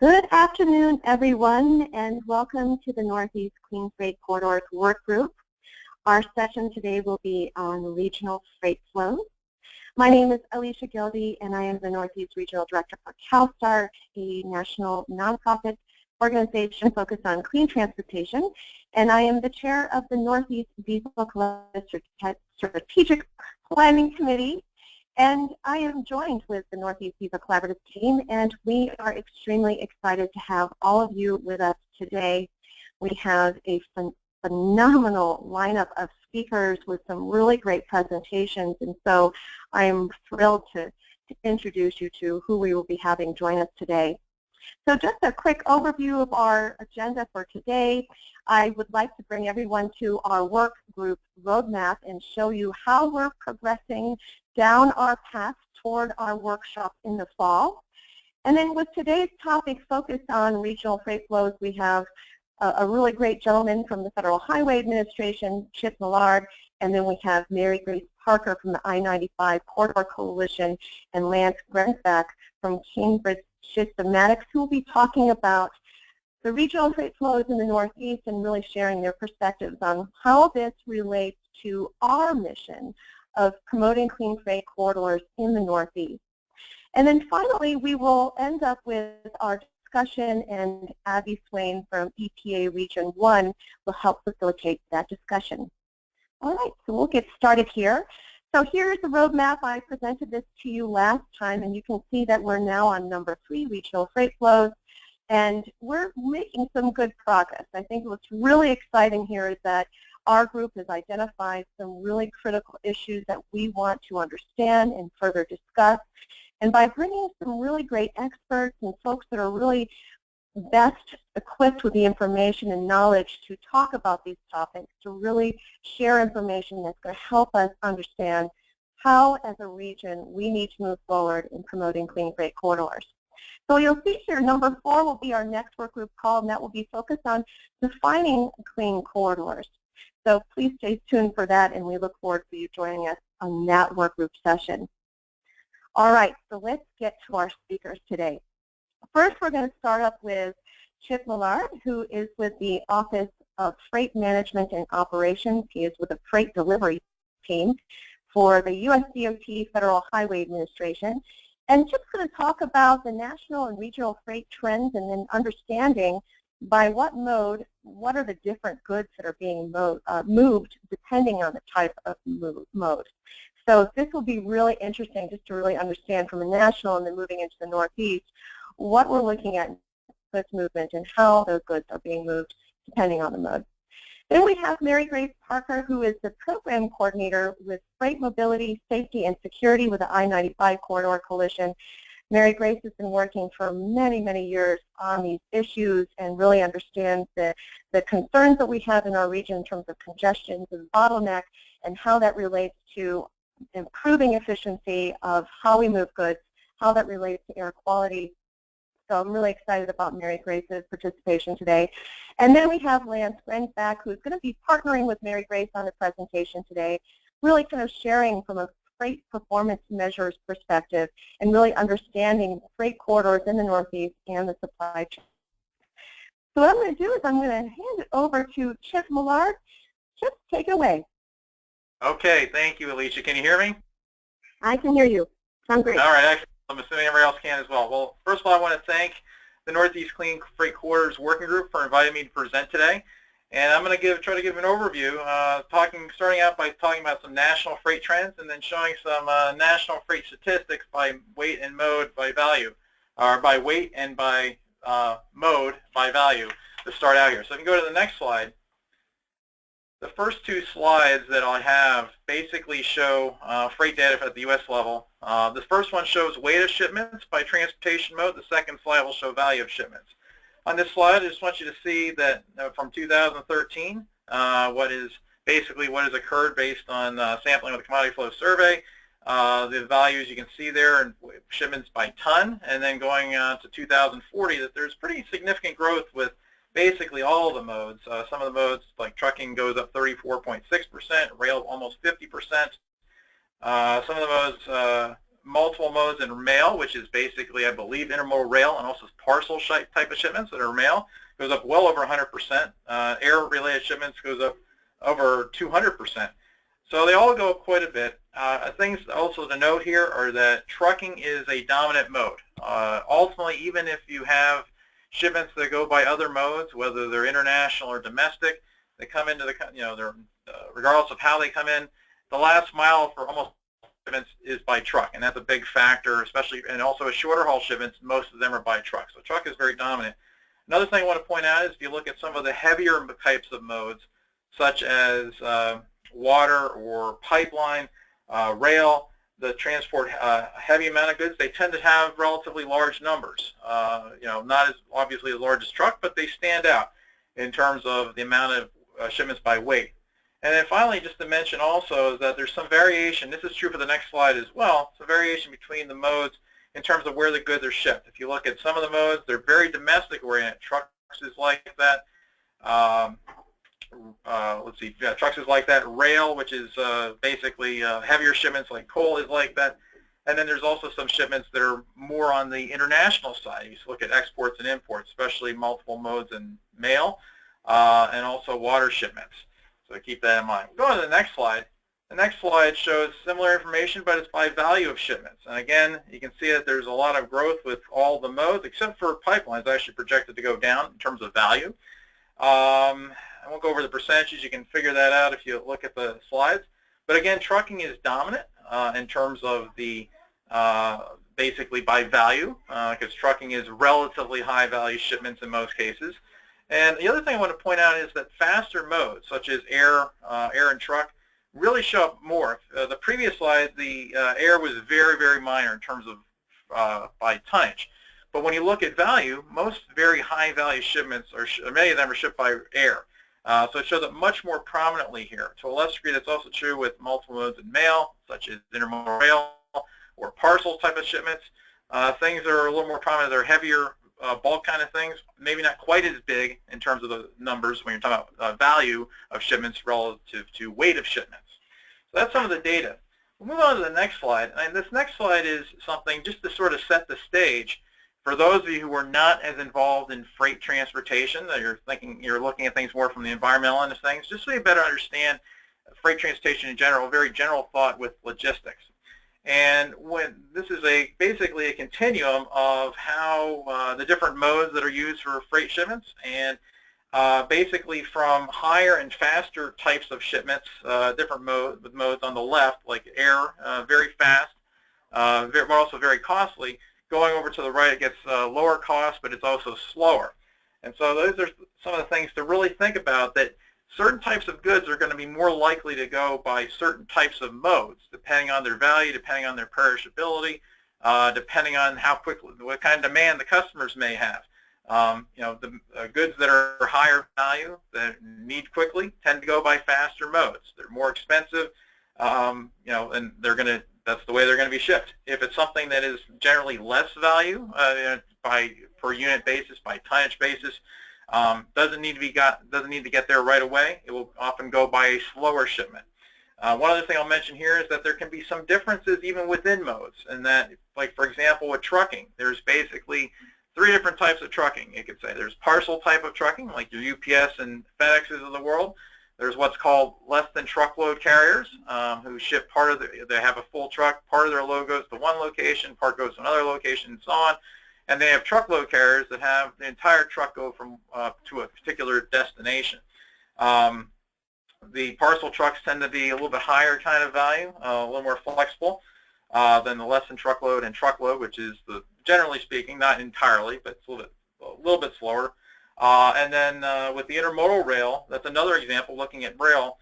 Good afternoon, everyone, and welcome to the Northeast Clean Freight Corridors Workgroup. Our session today will be on regional freight flows. My name is Alicia Gildy, and I am the Northeast Regional Director for CalSTAR, a national nonprofit organization focused on clean transportation, and I am the chair of the Northeast Diesel Collaborative Strategic Planning Committee. And I am joined with the Northeast Diesel Collaborative team, and we are extremely excited to have all of you with us today. We have a phenomenal lineup of speakers with some really great presentations, and so I am thrilled to introduce you to who we will be having join us today. So just a quick overview of our agenda for today. I would like to bring everyone to our work group roadmap and show you how we're progressing down our path toward our workshop in the fall. And then with today's topic focused on regional freight flows, we have a really great gentleman from the Federal Highway Administration, Chip Millard, and then we have MaryGrace Parker from the I-95 Corridor Coalition and Lance Grenzeback from Cambridge Systematics, who will be talking about the regional freight flows in the Northeast and really sharing their perspectives on how this relates to our mission of promoting clean freight corridors in the Northeast. And then finally, we will end up with our discussion, and Abby Swain from EPA Region 1 will help facilitate that discussion. All right, so we'll get started here. So here's the roadmap. I presented this to you last time, and you can see that we're now on number 3, regional freight flows, and we're making some good progress. I think what's really exciting here is that our group has identified some really critical issues that we want to understand and further discuss. And by bringing some really great experts and folks that are really best equipped with the information and knowledge to talk about these topics, to really share information that's going to help us understand how, as a region, we need to move forward in promoting clean freight corridors. So you'll see here, number 4 will be our next work group call, and that will be focused on defining clean corridors. So please stay tuned for that, and we look forward to you joining us on that work group session. All right, so let's get to our speakers today. First, we're going to start up with Chip Millard, who is with the Office of Freight Management and Operations. He is with the Freight Delivery Team for the U.S. DOT Federal Highway Administration. And Chip's going to talk about the national and regional freight trends and then understanding by what mode, what are the different goods that are being moved depending on the type of mode. So this will be really interesting just to really understand from a national and then moving into the Northeast what we're looking at in goods movement and how those goods are being moved depending on the mode. Then we have MaryGrace Parker, who is the program coordinator with Freight Mobility, Safety, and Security with the I-95 Corridor Coalition. MaryGrace has been working for many, many years on these issues and really understands the concerns that we have in our region in terms of congestion and bottlenecks and how that relates to improving efficiency of how we move goods, how that relates to air quality. So I'm really excited about MaryGrace's participation today. And then we have Lance Grenzeback, who's going to be partnering with MaryGrace on the presentation today, really kind of sharing from a freight performance measures perspective and really understanding freight corridors in the Northeast and the supply chain. So what I'm going to do is I'm going to hand it over to Chip Millard. Chip, take it away. Okay, thank you, Alicia. Can you hear me? I can hear you. Sounds great. All right, actually, I'm assuming everybody else can as well. Well, first of all, I want to thank the Northeast Clean Freight Corridors Working Group for inviting me to present today. And I'm going to try to give an overview, starting out by talking about some national freight trends and then showing some national freight statistics by weight and mode by value, or by weight and by mode by value to start out here. So if you can go to the next slide. The first 2 slides that I have basically show freight data at the U.S. level. The first one shows weight of shipments by transportation mode. The second slide will show value of shipments. On this slide, I just want you to see that from 2013, what has occurred based on sampling of the Commodity Flow Survey. The values you can see there in shipments by ton, and then going to 2040, that there's pretty significant growth with basically all the modes. Some of the modes, like trucking, goes up 34.6%, rail almost 50%. Some of the modes multiple modes and mail, which is basically, I believe, intermodal rail and also parcel type of shipments that are mail, goes up well over 100%. Air-related shipments goes up over 200%. So they all go up quite a bit. Things also to note here are that trucking is a dominant mode. Ultimately, even if you have shipments that go by other modes, whether they're international or domestic, they come into the, they're, regardless of how they come in, the last mile for almost shipments is by truck, and that's a big factor, especially, and also as shorter haul shipments, most of them are by truck. So truck is very dominant. Another thing I want to point out is if you look at some of the heavier types of modes, such as water or pipeline, rail, that transport a heavy amount of goods, they tend to have relatively large numbers. Not as obviously as large as truck, but they stand out in terms of the amount of shipments by weight. And then finally, just to mention also is that there's some variation. This is true for the next slide as well. Some variation between the modes in terms of where the goods are shipped. If you look at some of the modes, they're very domestic oriented. Trucks is like that. Trucks is like that. Rail, which is basically heavier shipments like coal, is like that. And then there's also some shipments that are more on the international side. You look at exports and imports, especially multiple modes and mail, and also water shipments. So keep that in mind. Go on to the next slide. The next slide shows similar information, but it's by value of shipments. And again, you can see that there's a lot of growth with all the modes, except for pipelines, actually projected to go down in terms of value. I won't go over the percentages. You can figure that out if you look at the slides. But again, trucking is dominant in terms of the basically by value, because trucking is relatively high value shipments in most cases. And the other thing I want to point out is that faster modes, such as air and truck, really show up more. The previous slide, the air was very, very minor in terms of by tonnage. But when you look at value, most very high value shipments, many of them are shipped by air. So it shows up much more prominently here. To a lesser degree, that's also true with multiple modes and mail, such as intermodal rail or parcel type of shipments. Things that are a little more prominent, they're heavier bulk kind of things, maybe not quite as big in terms of the numbers when you're talking about value of shipments relative to weight of shipments. So that's some of the data. We'll move on to the next slide. And this next slide is something just to sort of set the stage for those of you who are not as involved in freight transportation, that you're looking at things more from the environmental end of things, just so you better understand freight transportation in general, a very general thought with logistics. And when this is basically a continuum of how the different modes that are used for freight shipments, and basically from higher and faster types of shipments, different modes on the left, like air, very fast, but also very costly. Going over to the right, it gets lower cost, but it's also slower. And so those are some of the things to really think about, that certain types of goods are going to be more likely to go by certain types of modes, depending on their value, depending on their perishability, depending on how quickly, what kind of demand the customers may have. The goods that are higher value, that need quickly, tend to go by faster modes. They're more expensive, and that's the way they're going to be shipped. If it's something that is generally less value by per unit basis, by tonnage basis, doesn't need to get there right away. It will often go by a slower shipment. One other thing I'll mention here is that there can be some differences even within modes, and that, like for example, with trucking, there's basically 3 different types of trucking. You could say there's parcel type of trucking, like your UPS and FedExes of the world. There's what's called less than truckload carriers, who ship they have a full truck, part of their load goes to one location, part goes to another location, and so on. And they have truckload carriers that have the entire truck go from to a particular destination. The parcel trucks tend to be a little bit higher kind of value, a little more flexible than the less than truckload and truckload, which is generally speaking, not entirely, but it's a little bit slower. And then with the intermodal rail, that's another example looking at rail.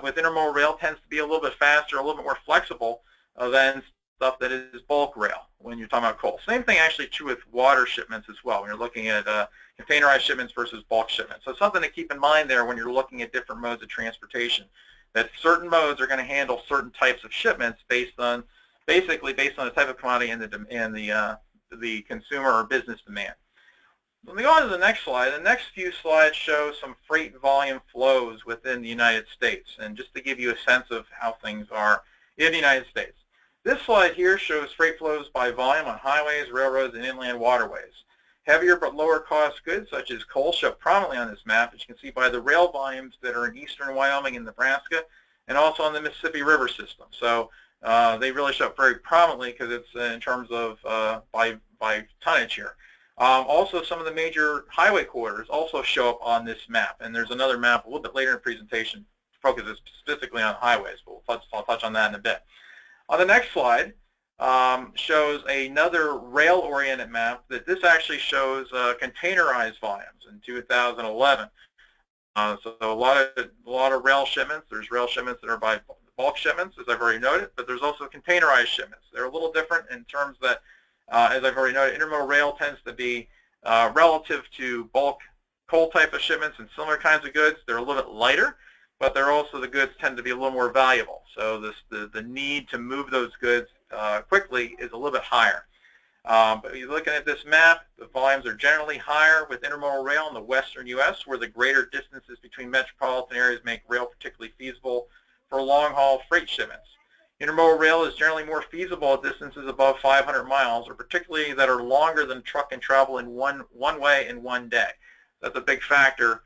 With intermodal rail, tends to be a little bit faster, a little bit more flexible than stuff that is bulk rail when you're talking about coal. Same thing actually true with water shipments as well when you're looking at containerized shipments versus bulk shipments. So something to keep in mind there when you're looking at different modes of transportation, that certain modes are going to handle certain types of shipments basically based on the type of commodity and the consumer or business demand. Let me go on to the next slide. The next few slides show some freight volume flows within the United States, and just to give you a sense of how things are in the United States. This slide here shows freight flows by volume on highways, railroads, and inland waterways. Heavier but lower cost goods such as coal show up prominently on this map, as you can see by the rail volumes that are in eastern Wyoming and Nebraska, and also on the Mississippi River system. So they really show up very prominently because it's in terms of by tonnage here. Also, some of the major highway corridors also show up on this map, and there's another map a little bit later in the presentation focuses specifically on highways, but I'll touch on that in a bit. On the next slide shows another rail-oriented map that this actually shows containerized volumes in 2011. So a lot of rail shipments. There's rail shipments that are by bulk shipments, as I've already noted, but there's also containerized shipments. They're a little different in terms that, as I've already noted, intermodal rail tends to be relative to bulk coal type of shipments and similar kinds of goods. They're a little bit lighter, but they're also, the goods tend to be a little more valuable. So the need to move those goods quickly is a little bit higher. But if you're looking at this map, the volumes are generally higher with intermodal rail in the western U.S., where the greater distances between metropolitan areas make rail particularly feasible for long-haul freight shipments. Intermodal rail is generally more feasible at distances above 500 miles, or particularly that are longer than truck can travel in one way in one day. That's a big factor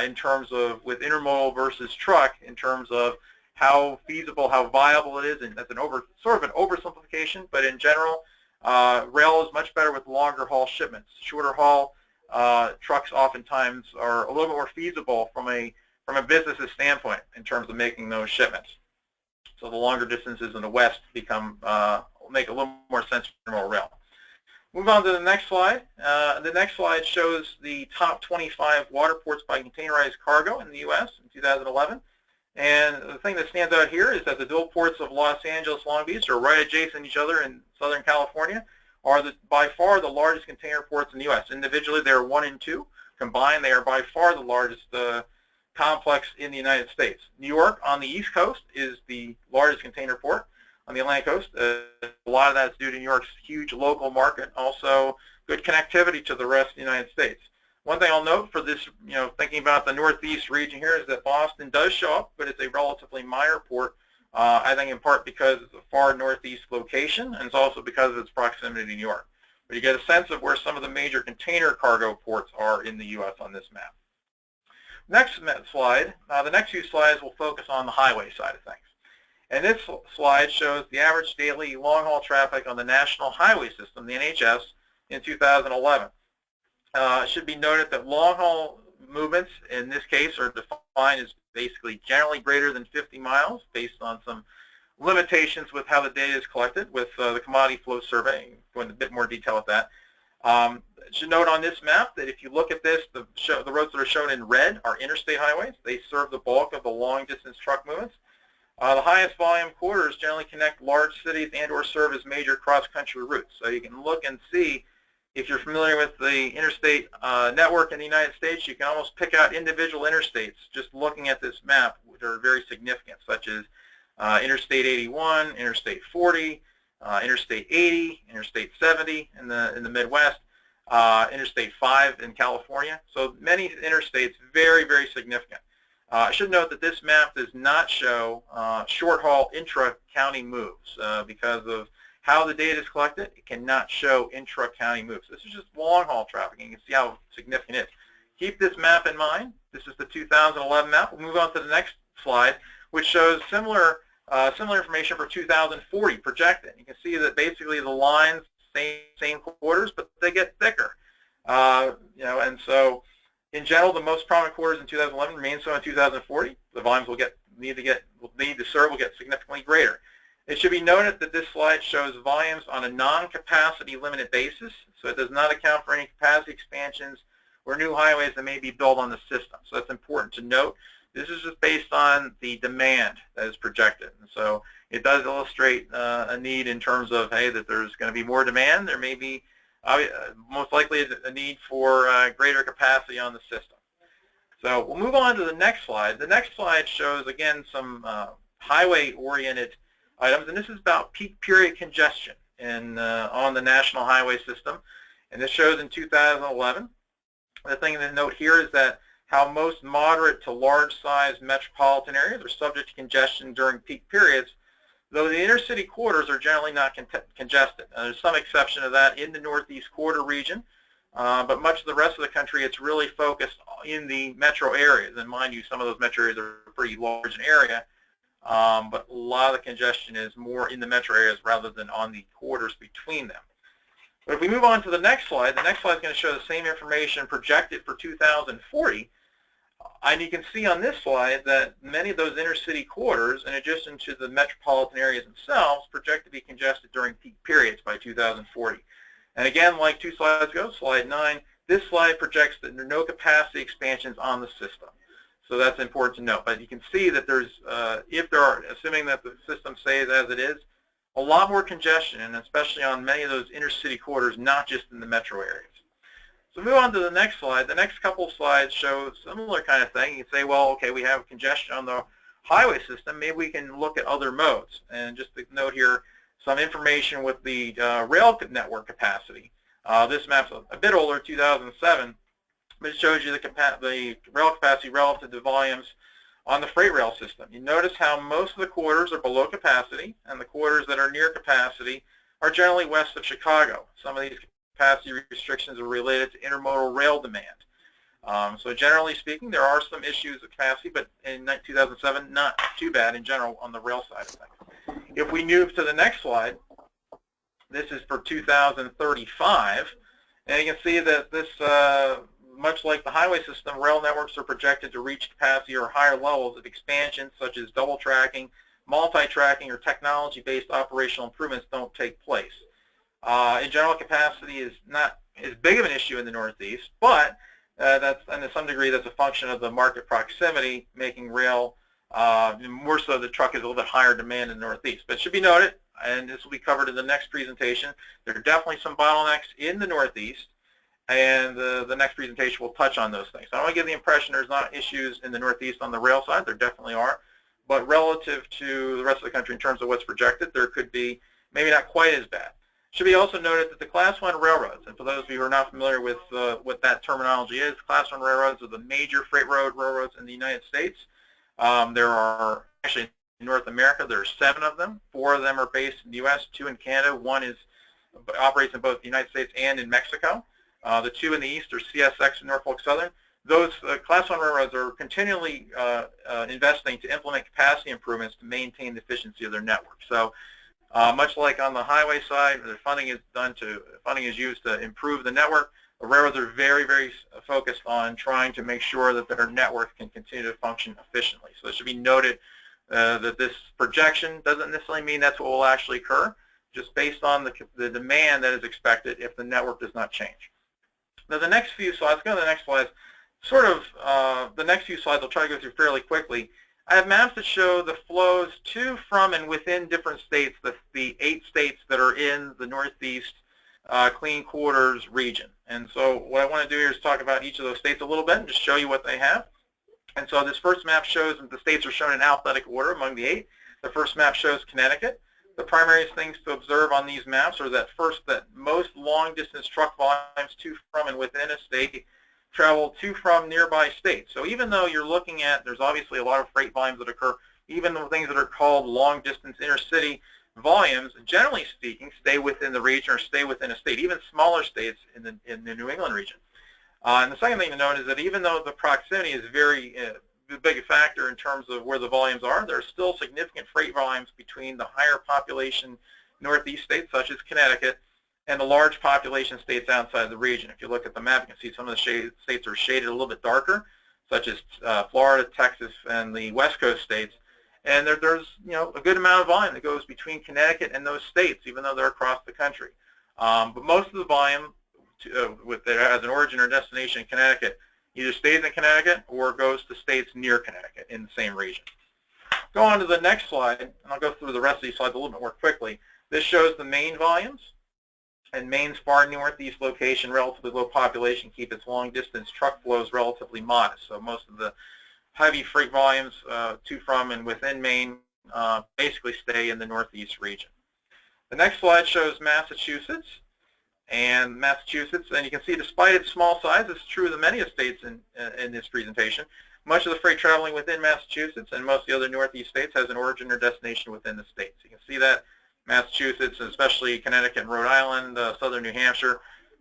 in terms of with intermodal versus truck, in terms of how feasible, how viable it is, and that's sort of an oversimplification, but in general, rail is much better with longer haul shipments. Shorter haul trucks oftentimes are a little bit more feasible from a business's standpoint in terms of making those shipments. So the longer distances in the west make a little more sense for intermodal rail. Move on to the next slide. The next slide shows the top 25 water ports by containerized cargo in the U.S. in 2011. And the thing that stands out here is that the dual ports of Los Angeles, Long Beach are right adjacent to each other in Southern California, are by far the largest container ports in the U.S. Individually, they are 1 and 2. Combined, they are by far the largest complex in the United States. New York on the East Coast is the largest container port. On the Atlantic Coast, a lot of that is due to New York's huge local market, also good connectivity to the rest of the United States. One thing I'll note for this, thinking about the Northeast region here, is that Boston does show up, but it's a relatively minor port, I think in part because it's a far northeast location, and it's also because of its proximity to New York. But you get a sense of where some of the major container cargo ports are in the U.S. on this map. Next slide, the next few slides will focus on the highway side of things. And this slide shows the average daily long-haul traffic on the National Highway System, the NHS, in 2011. It should be noted that long-haul movements, in this case, are defined as basically generally greater than 50 miles, based on some limitations with how the data is collected with the commodity flow survey. Go into a bit more detail with that. It should note on this map that if you look at this, the roads that are shown in red are interstate highways. They serve the bulk of the long-distance truck movements. The highest volume corridors generally connect large cities and or serve as major cross-country routes. So you can look and see, if you're familiar with the interstate network in the United States, you can almost pick out individual interstates just looking at this map, which are very significant, such as Interstate 81, Interstate 40, Interstate 80, Interstate 70 in the Midwest, Interstate 5 in California. So many interstates, very, very significant. I should note that this map does not show short-haul intra-county moves because of how the data is collected. It cannot show intra-county moves. This is just long-haul traffic, and you can see how significant it is. Keep this map in mind. This is the 2011 map. We'll move on to the next slide, which shows similar information for 2040 projected. You can see that basically the lines, same quarters, but they get thicker. And so in general, the most prominent quarters in 2011 remain so in 2040. The volumes will need to serve will get significantly greater. It should be noted that this slide shows volumes on a non-capacity limited basis, so it does not account for any capacity expansions or new highways that may be built on the system. So that's important to note. This is just based on the demand that is projected. And so it does illustrate a need in terms of, hey, that there's going to be more demand. There may be most likely a need for greater capacity on the system. So we'll move on to the next slide. The next slide shows, again, some highway-oriented items, and this is about peak period congestion on the National Highway System. And this shows in 2011. The thing to note here is that how most moderate to large-sized metropolitan areas are subject to congestion during peak periods, though the inner city quarters are generally not congested. There's some exception to that in the Northeast Quarter region, but much of the rest of the country, it's really focused in the metro areas. And mind you, some of those metro areas are pretty large in area, but a lot of the congestion is more in the metro areas rather than on the quarters between them. But if we move on to the next slide is going to show the same information projected for 2040. And you can see on this slide that many of those inner city quarters, in addition to the metropolitan areas themselves, project to be congested during peak periods by 2040. And again, like 2 slides ago, slide 9, this slide projects that there are no capacity expansions on the system. So that's important to note. But you can see that there's, if there are, assuming that the system stays as it is, a lot more congestion, and especially on many of those inner city quarters, not just in the metro areas. So move on to the next slide. The next couple of slides show a similar kind of thing. You can say, well, okay, we have congestion on the highway system. Maybe we can look at other modes. And just to note here, some information with the rail network capacity. This map's a bit older, 2007, but it shows you the rail capacity relative to volumes on the freight rail system. You notice how most of the quarters are below capacity, and the quarters that are near capacity are generally west of Chicago. Some of these capacity restrictions are related to intermodal rail demand. So generally speaking, there are some issues with capacity, but in 2007, not too bad in general on the rail side of things. If we move to the next slide, this is for 2035, and you can see that this, much like the highway system, rail networks are projected to reach capacity or higher levels if expansions such as double tracking, multi-tracking, or technology-based operational improvements don't take place. In general, capacity is not as big of an issue in the Northeast, but and to some degree that's a function of the market proximity, making rail, more so the truck is a little bit higher demand in the Northeast. But it should be noted, and this will be covered in the next presentation, there are definitely some bottlenecks in the Northeast, and the next presentation will touch on those things. I don't want to give the impression there's not issues in the Northeast on the rail side. There definitely are, but relative to the rest of the country in terms of what's projected, there could be maybe not quite as bad. Should be also noted that the Class 1 railroads, and for those of you who are not familiar with what that terminology is, Class 1 railroads are the major freight railroads in the United States. There are, actually in North America, there are 7 of them. 4 of them are based in the U.S., 2 in Canada, 1 operates in both the United States and in Mexico. The 2 in the East are CSX and Norfolk Southern. Those Class 1 railroads are continually investing to implement capacity improvements to maintain the efficiency of their network. So much like on the highway side, the funding is used to improve the network. The railroads are very, very focused on trying to make sure that their network can continue to function efficiently. So it should be noted that this projection doesn't necessarily mean that's what will actually occur, just based on the demand that is expected if the network does not change. Now the next few slides, go to the next slide, sort of the next few slides I'll try to go through fairly quickly. I have maps that show the flows to, from, and within different states, the 8 states that are in the Northeast Clean Quarters region. And so what I want to do here is talk about each of those states a little bit and just show you what they have. And so this first map shows that the states are shown in alphabetical order among the 8. The first map shows Connecticut. The primary things to observe on these maps are that first, that most long-distance truck volumes to, from, and within a state travel to, from nearby states. So even though you're looking at, there's obviously a lot of freight volumes that occur, even the things that are called long-distance intercity volumes, generally speaking, stay within the region or stay within a state, even smaller states in the New England region. And the second thing to note is that even though the proximity is very big a factor in terms of where the volumes are, there are still significant freight volumes between the higher population Northeast states, such as Connecticut, and the large population states outside the region. If you look at the map, you can see some of the states are shaded a little bit darker, such as Florida, Texas, and the West Coast states. And there's a good amount of volume that goes between Connecticut and those states, even though they're across the country. But most of the volume that has an origin or destination in Connecticut either stays in Connecticut or goes to states near Connecticut in the same region. Go on to the next slide, and I'll go through the rest of these slides a little bit more quickly. This shows the Maine volumes, and Maine's far northeast location, relatively low population, keep its long-distance truck flows relatively modest. So most of the heavy freight volumes to, from, and within Maine basically stay in the Northeast region. The next slide shows Massachusetts. And you can see, despite its small size, it's true of many states in this presentation, much of the freight traveling within Massachusetts and most of the other Northeast states has an origin or destination within the state. So you can see that Massachusetts, especially Connecticut and Rhode Island, southern New Hampshire,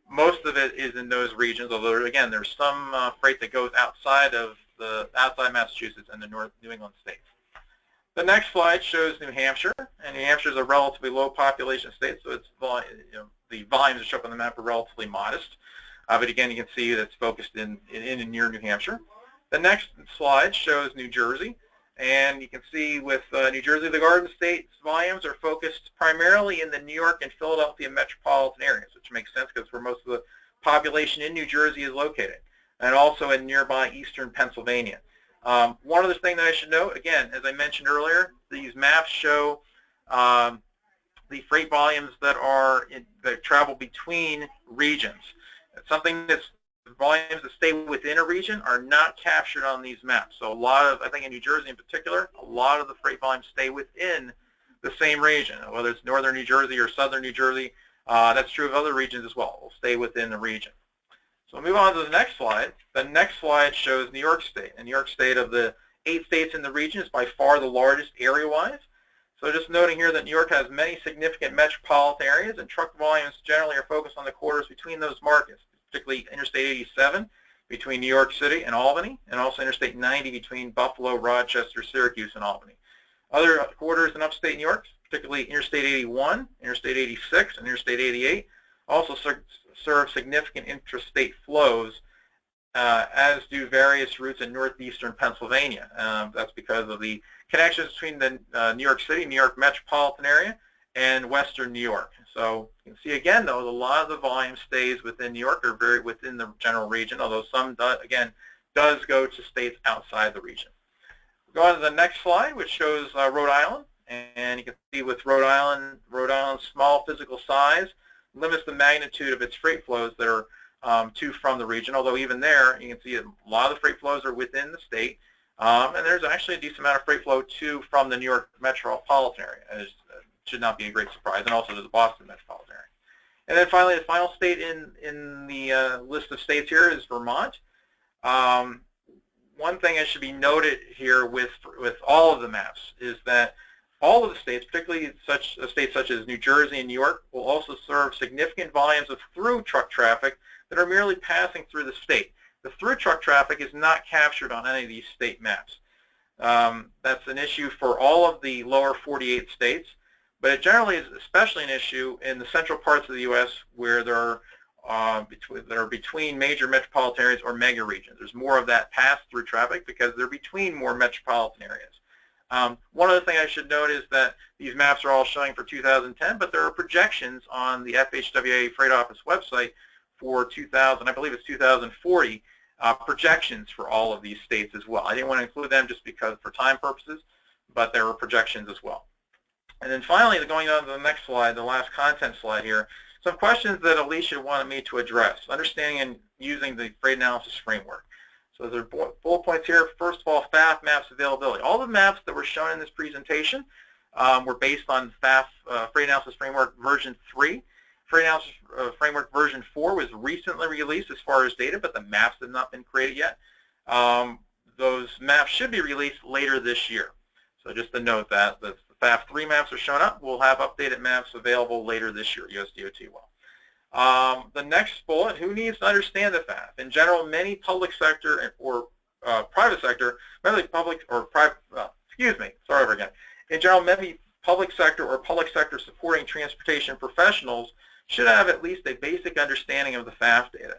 most of it is in those regions, although again there's some freight that goes outside Massachusetts and the New England states. The next slide shows New Hampshire, and New Hampshire is a relatively low population state, so it's the volumes that show up on the map are relatively modest. But again, you can see that it's focused in and near New Hampshire. The next slide shows New Jersey, and you can see with New Jersey, the Garden State's volumes are focused primarily in the New York and Philadelphia metropolitan areas, which makes sense because where most of the population in New Jersey is located, and also in nearby eastern Pennsylvania. One other thing that I should note, again, as I mentioned earlier, these maps show the freight volumes that travel between regions. It's something that's volumes that stay within a region are not captured on these maps. So a lot of, I think in New Jersey in particular, a lot of the freight volumes stay within the same region, whether it's northern New Jersey or southern New Jersey. That's true of other regions as well. We'll stay within the region. So we'll move on to the next slide. The next slide shows New York State. And New York State, of the 8 states in the region, is by far the largest area-wise. So just noting here that New York has many significant metropolitan areas, and truck volumes generally are focused on the corridors between those markets, particularly Interstate 87 between New York City and Albany, and also Interstate 90 between Buffalo, Rochester, Syracuse, and Albany. Other corridors in upstate New York, particularly Interstate 81, Interstate 86, and Interstate 88, also serve significant intrastate flows, as do various routes in northeastern Pennsylvania. That's because of the connections between the New York City, New York metropolitan area, and western New York. So you can see again, though, a lot of the volume stays within New York or very within the general region, although some, again, does go to states outside the region. We'll go on to the next slide, which shows Rhode Island. And you can see with Rhode Island's small physical size limits the magnitude of its freight flows that are to from the region, although even there, you can see a lot of the freight flows are within the state. And there's actually a decent amount of freight flow to from the New York metropolitan area. It should not be a great surprise, and also to the Boston metropolitan area. And then finally, the final state in the list of states here is Vermont. One thing that should be noted here with all of the maps is that all of the states, particularly states such as New Jersey and New York, will also serve significant volumes of through truck traffic that are merely passing through the state. The through truck traffic is not captured on any of these state maps. That's an issue for all of the lower 48 states, but it generally is especially an issue in the central parts of the U.S. where there are between major metropolitan areas or mega regions. There's more of that pass-through traffic because they're between more metropolitan areas. One other thing I should note is that these maps are all showing for 2010, but there are projections on the FHWA Freight Office website for 2000, I believe it's 2040, projections for all of these states as well. I didn't want to include them just because for time purposes, but there are projections as well. And then finally, going on to the next slide, the last content slide here, some questions that Alicia wanted me to address, understanding and using the freight analysis framework. So there are bullet points here. First of all, FAF maps availability. All the maps that were shown in this presentation were based on FAF Freight Analysis Framework version 3. Freight Analysis Framework version 4 was recently released as far as data, but the maps have not been created yet. Those maps should be released later this year. So just to note that the FAF 3 maps are shown up. We'll have updated maps available later this year, USDOT will. The next bullet, who needs to understand the FAF? In general, many public sector or private sector, many public or private, excuse me, start over again. In general, many public sector or public sector supporting transportation professionals should have at least a basic understanding of the FAF data.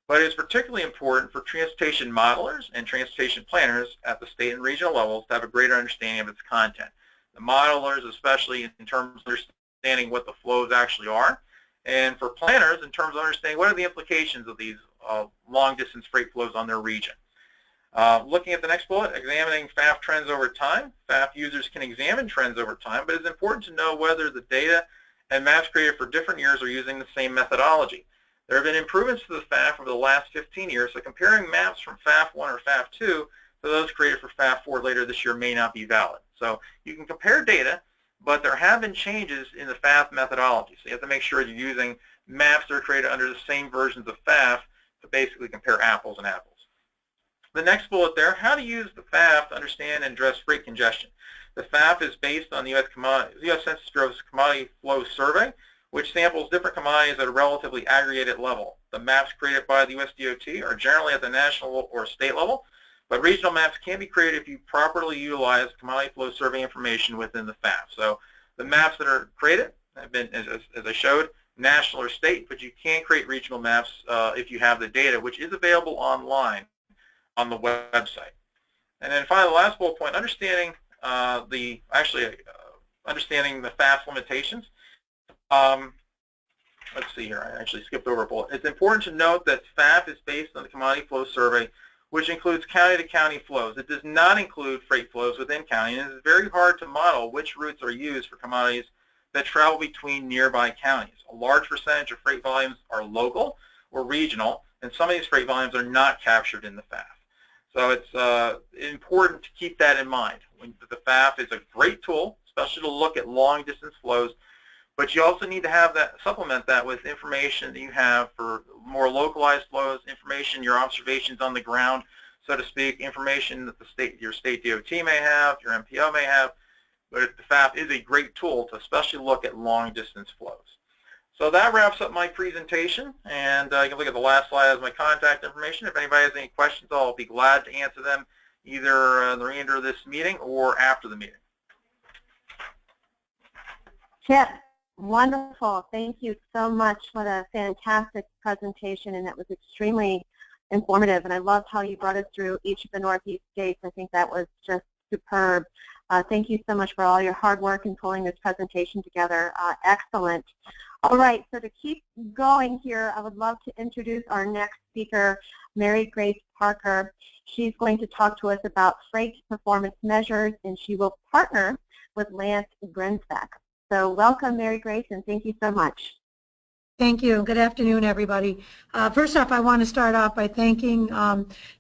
But it's particularly important for transportation modelers and transportation planners at the state and regional levels to have a greater understanding of its content. The modelers, especially in terms of understanding what the flows actually are, and for planners in terms of understanding what are the implications of these long-distance freight flows on their region. Looking at the next bullet, examining FAF trends over time. FAF users can examine trends over time, but it's important to know whether the data and maps created for different years are using the same methodology. There have been improvements to the FAF over the last 15 years, so comparing maps from FAF 1 or FAF 2 to those created for FAF 4 later this year may not be valid. So you can compare data, but there have been changes in the FAF methodology. So you have to make sure you're using maps that are created under the same versions of FAF to basically compare apples and apples. The next bullet there, how to use the FAF to understand and address freight congestion. The FAF is based on the U.S. Census Bureau's Commodity Flow Survey, which samples different commodities at a relatively aggregated level. The maps created by the USDOT are generally at the national or state level, but regional maps can be created if you properly utilize Commodity Flow Survey information within the FAF. So the maps that are created have been, as I showed, national or state, but you can create regional maps if you have the data, which is available online on the website. And then finally, the last bullet point, understanding understanding the FAF limitations. Let's see here, I actually skipped over a bullet. It's important to note that FAF is based on the Commodity Flow Survey, which includes county-to-county flows. It does not include freight flows within county, and it is very hard to model which routes are used for commodities that travel between nearby counties. A large percentage of freight volumes are local or regional, and some of these freight volumes are not captured in the FAF. So it's important to keep that in mind. The FAF is a great tool, especially to look at long-distance flows, but you also need to have that, supplement that with information that you have for more localized flows, information, your observations on the ground, so to speak, information that your state DOT may have, your MPO may have. But the FAF is a great tool to especially look at long-distance flows. So that wraps up my presentation, and you can look at the last slide as my contact information. If anybody has any questions, I'll be glad to answer them either in the remainder of this meeting or after the meeting. Chip, wonderful. Thank you so much. What a fantastic presentation, and that was extremely informative. And I love how you brought us through each of the Northeast states. I think that was just superb. Thank you so much for all your hard work in pulling this presentation together. Excellent. All right, so to keep going here, I would love to introduce our next speaker, MaryGrace Parker. She's going to talk to us about freight performance measures, and she will partner with Lance Grenzeback. So welcome, MaryGrace, and thank you so much. Thank you. Good afternoon, everybody. First off, I want to start off by thanking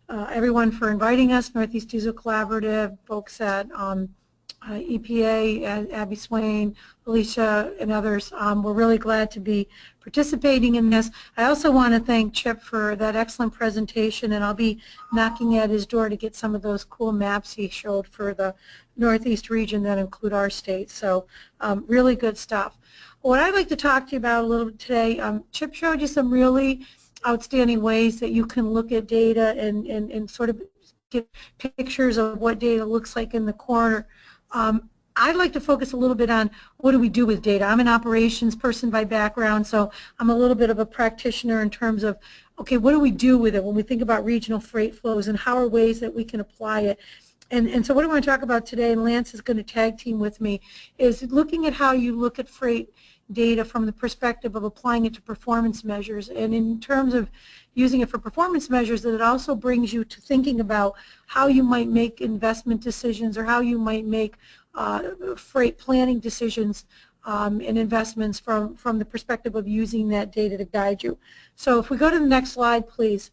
everyone for inviting us, Northeast Diesel Collaborative, folks at EPA, Abby Swain, Alicia, and others. We're really glad to be participating in this. I also want to thank Chip for that excellent presentation, and I'll be knocking at his door to get some of those cool maps he showed for the Northeast region that include our state. So really good stuff. What I'd like to talk to you about a little bit today, Chip showed you some really outstanding ways that you can look at data and sort of get pictures of what data looks like in the corner. I'd like to focus a little bit on what do we do with data. I'm an operations person by background, so I'm a little bit of a practitioner in terms of, okay, what do we do with it when we think about regional freight flows, and how are ways that we can apply it? And so what I want to talk about today, and Lance is going to tag team with me, is looking at how you look at freight data from the perspective of applying it to performance measures. And in terms of using it for performance measures, that it also brings you to thinking about how you might make investment decisions, or how you might make freight planning decisions and investments from the perspective of using that data to guide you. So if we go to the next slide, please.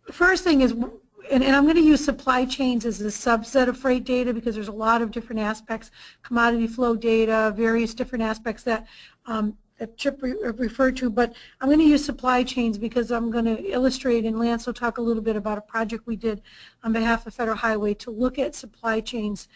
The first thing is, and I'm going to use supply chains as a subset of freight data because there's a lot of different aspects, commodity flow data, various different aspects that Chip referred to, but I'm going to use supply chains because I'm going to illustrate, and Lance will talk a little bit about a project we did on behalf of Federal Highway to look at supply chains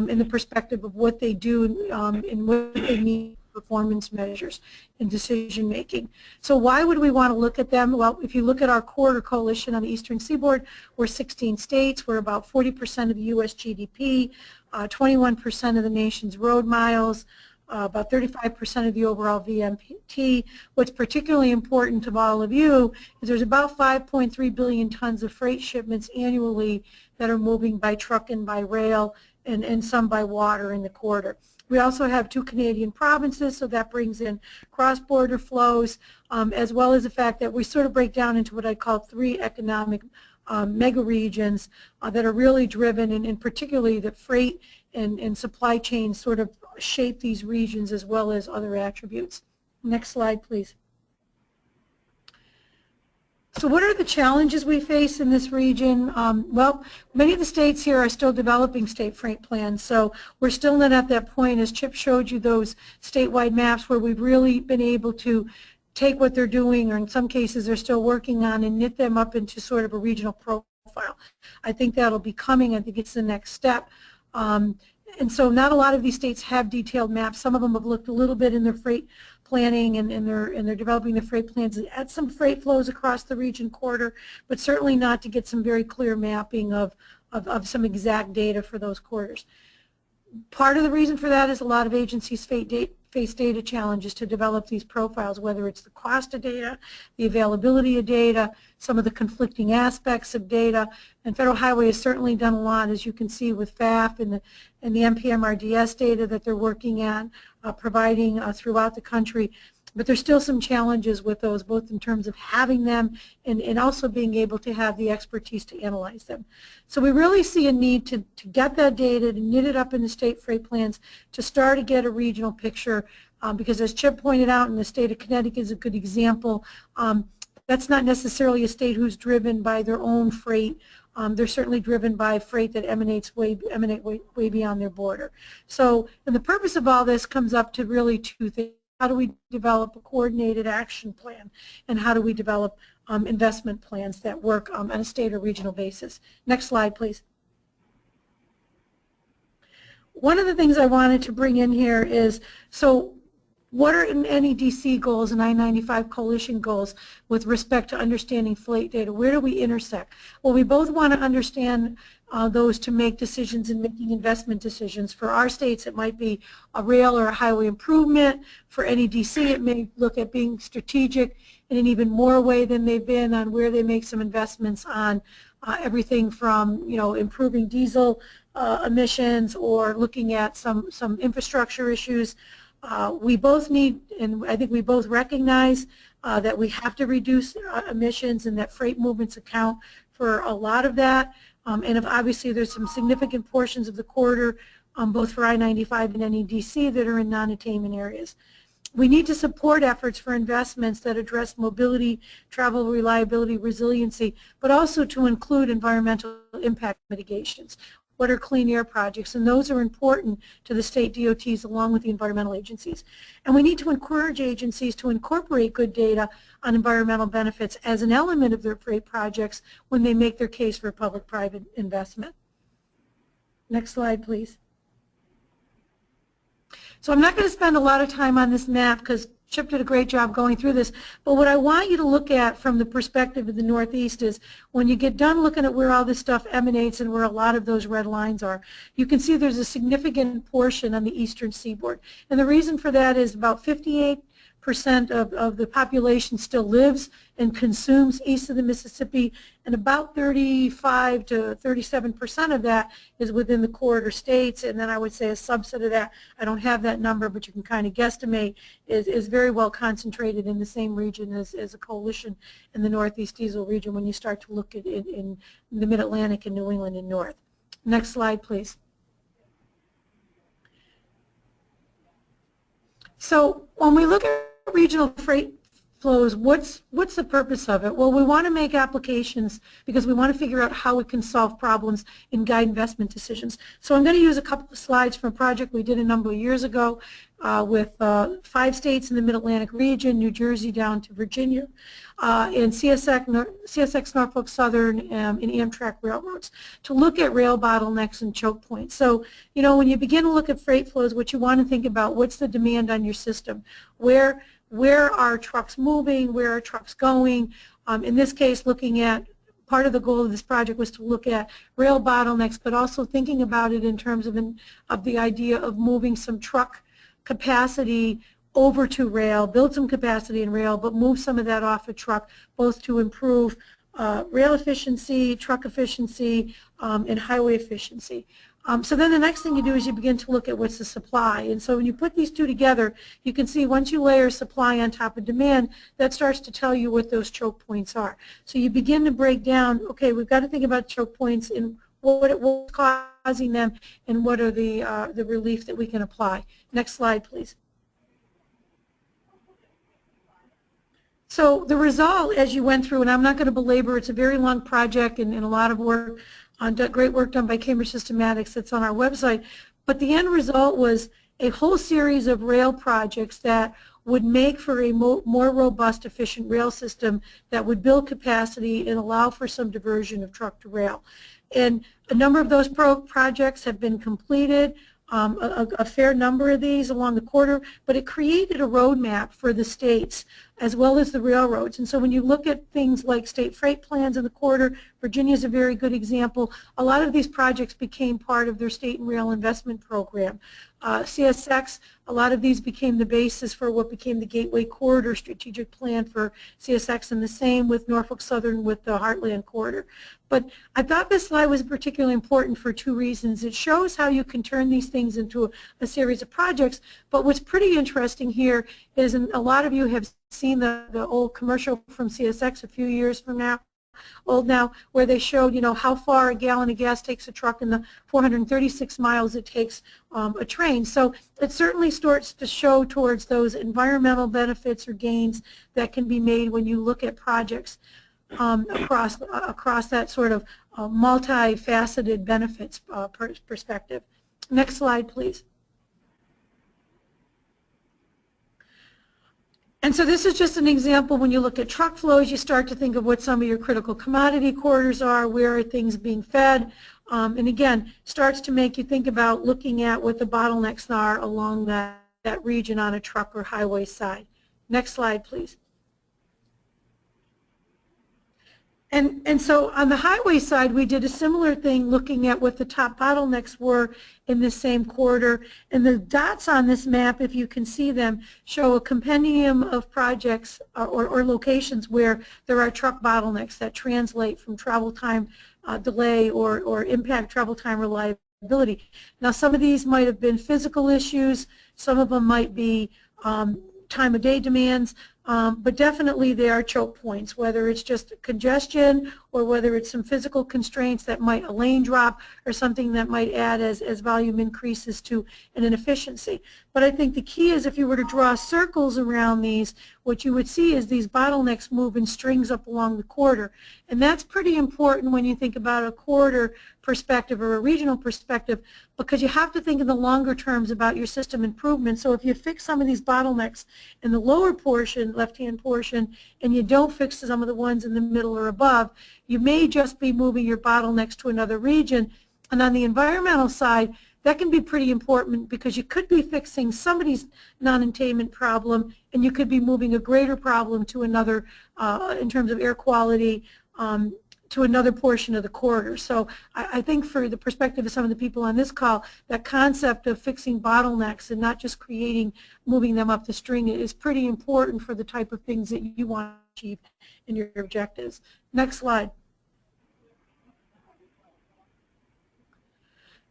in the perspective of what they do and what they mean performance measures and decision making. So why would we want to look at them? Well, if you look at our corridor coalition on the Eastern Seaboard, we're 16 states, we're about 40% of the U.S. GDP, 21% of the nation's road miles, about 35% of the overall VMT. What's particularly important to all of you is there's about 5.3 billion tons of freight shipments annually that are moving by truck and by rail, and some by water in the corridor. We also have 2 Canadian provinces, so that brings in cross-border flows, as well as the fact that we sort of break down into what I call 3 economic mega regions that are really driven, and particularly the freight and supply chains sort of shape these regions as well as other attributes. Next slide, please. So what are the challenges we face in this region? Well, many of the states here are still developing state freight plans, so we're still not at that point, as Chip showed you those statewide maps, where we've really been able to take what they're doing, or in some cases they're still working on, and knit them up into sort of a regional profile. I think that'll be coming. I think it's the next step. And so not a lot of these states have detailed maps. Some of them have looked a little bit in their freight planning, and they're developing the freight plans and add some freight flows across the region corridor, but certainly not to get some very clear mapping of some exact data for those corridors. Part of the reason for that is a lot of agencies face data challenges to develop these profiles, whether it's the cost of data, the availability of data, some of the conflicting aspects of data. And Federal Highway has certainly done a lot, as you can see, with FAF and the NPM-RDS data that they're working on, providing throughout the country. But there's still some challenges with those, both in terms of having them and also being able to have the expertise to analyze them. So we really see a need to get that data, to knit it up in the state freight plans, to start to get a regional picture, because as Chip pointed out, and the state of Connecticut is a good example, that's not necessarily a state who's driven by their own freight. They're certainly driven by freight that emanate way beyond their border. So, and the purpose of all this comes up to really two things. How do we develop a coordinated action plan, and how do we develop investment plans that work on a state or regional basis? Next slide, please. One of the things I wanted to bring in here is, so what are NEDC goals and I-95 coalition goals with respect to understanding freight data? Where do we intersect? Well, we both want to understand those to make decisions and making investment decisions. For our states, it might be a rail or a highway improvement. For NEDC, it may look at being strategic in an even more way than they've been on where they make some investments on everything from, improving diesel emissions, or looking at some infrastructure issues. We both need, and I think we both recognize that we have to reduce emissions, and that freight movements account for a lot of that. And if obviously there's some significant portions of the corridor, both for I-95 and NEDC, that are in non-attainment areas. We need to support efforts for investments that address mobility, travel reliability, resiliency, but also to include environmental impact mitigations. What are clean air projects? And those are important to the state DOTs along with the environmental agencies. And we need to encourage agencies to incorporate good data on environmental benefits as an element of their freight projects when they make their case for public-private investment. Next slide, please. So I'm not going to spend a lot of time on this map because Chip did a great job going through this, but what I want you to look at from the perspective of the Northeast is when you get done looking at where all this stuff emanates and where a lot of those red lines are, you can see there's a significant portion on the eastern seaboard. And the reason for that is about 58% of the population still lives and consumes east of the Mississippi, and about 35 to 37% of that is within the corridor states. And then I would say a subset of that, I don't have that number, but you can kind of guesstimate, is very well concentrated in the same region as a coalition in the Northeast diesel region when you start to look at it in the Mid-Atlantic and New England and North. Next slide, please. So when we look at regional freight flows, what's the purpose of it? Well, we want to make applications because we want to figure out how we can solve problems and guide investment decisions. So I'm going to use a couple of slides from a project we did a number of years ago with 5 states in the Mid-Atlantic region, New Jersey down to Virginia, and CSX Norfolk Southern and Amtrak railroads to look at rail bottlenecks and choke points. So, when you begin to look at freight flows, what you want to think about, what's the demand on your system? Where are trucks moving? Where are trucks going? In this case, looking at part of the goal of this project was to look at rail bottlenecks, but also thinking about it in terms of the idea of moving some truck capacity over to rail, build some capacity in rail, but move some of that off a truck, both to improve rail efficiency, truck efficiency, and highway efficiency. So then the next thing you do is you begin to look at what's the supply. And so when you put these two together, you can see once you layer supply on top of demand, that starts to tell you what those choke points are. So you begin to break down, okay, we've got to think about choke points and what's causing them and what are the relief that we can apply. Next slide, please. So the result, as you went through, and I'm not going to belabor, it's a very long project and a lot of work, great work done by Cambridge Systematics that's on our website, but the end result was a whole series of rail projects that would make for a more robust, efficient rail system that would build capacity and allow for some diversion of truck to rail. And a number of those projects have been completed, a fair number of these along the corridor, but it created a roadmap for the states as well as the railroads. And so when you look at things like state freight plans in the corridor, Virginia is a very good example. A lot of these projects became part of their state and rail investment program. CSX, a lot of these became the basis for what became the Gateway Corridor strategic plan for CSX, and the same with Norfolk Southern with the Heartland Corridor. But I thought this slide was particularly important for two reasons. It shows how you can turn these things into a series of projects, but what's pretty interesting here is, and a lot of you have seen the old commercial from CSX a few years from now, where they showed, you know, how far a gallon of gas takes a truck and the 436 miles it takes a train. So it certainly starts to show towards those environmental benefits or gains that can be made when you look at projects across that sort of multifaceted benefits perspective. Next slide, please. And so this is just an example. When you look at truck flows, you start to think of what some of your critical commodity corridors are, where are things being fed, and again, starts to make you think about looking at what the bottlenecks are along that region on a truck or highway side. Next slide, please. And so on the highway side, we did a similar thing looking at what the top bottlenecks were in this same corridor. And the dots on this map, if you can see them, show a compendium of projects or locations where there are truck bottlenecks that translate from travel time delay or impact travel time reliability. Now, some of these might have been physical issues. Some of them might be time of day demands. But definitely there are choke points, whether it's just congestion or whether it's some physical constraints that might, a lane drop or something that might add as volume increases to an inefficiency. But I think the key is, if you were to draw circles around these, what you would see is these bottlenecks move in strings up along the corridor. And that's pretty important when you think about a corridor perspective or a regional perspective, because you have to think in the longer terms about your system improvement. So if you fix some of these bottlenecks in the lower portion, left-hand portion, and you don't fix some of the ones in the middle or above, you may just be moving your bottlenecks to another region. And on the environmental side, that can be pretty important, because you could be fixing somebody's non-attainment problem and you could be moving a greater problem to another, in terms of air quality, to another portion of the corridor. So I think, for the perspective of some of the people on this call, that concept of fixing bottlenecks and not just moving them up the string is pretty important for the type of things that you want to achieve in your objectives. Next slide.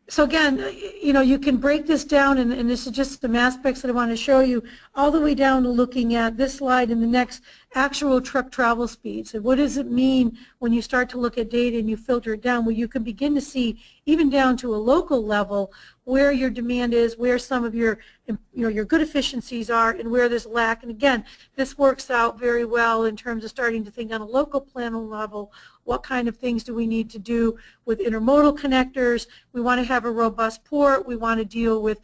So again, you know, you can break this down, and this is just some aspects that I want to show you, all the way down to looking at this slide and the next, actual truck travel speeds. And what does it mean when you start to look at data and you filter it down? Well, you can begin to see, even down to a local level, where your demand is, where some of your, your good efficiencies are, and where there's lack. And again, this works out very well in terms of starting to think on a local plan level, what kind of things do we need to do with intermodal connectors? We want to have a robust port. We want to deal with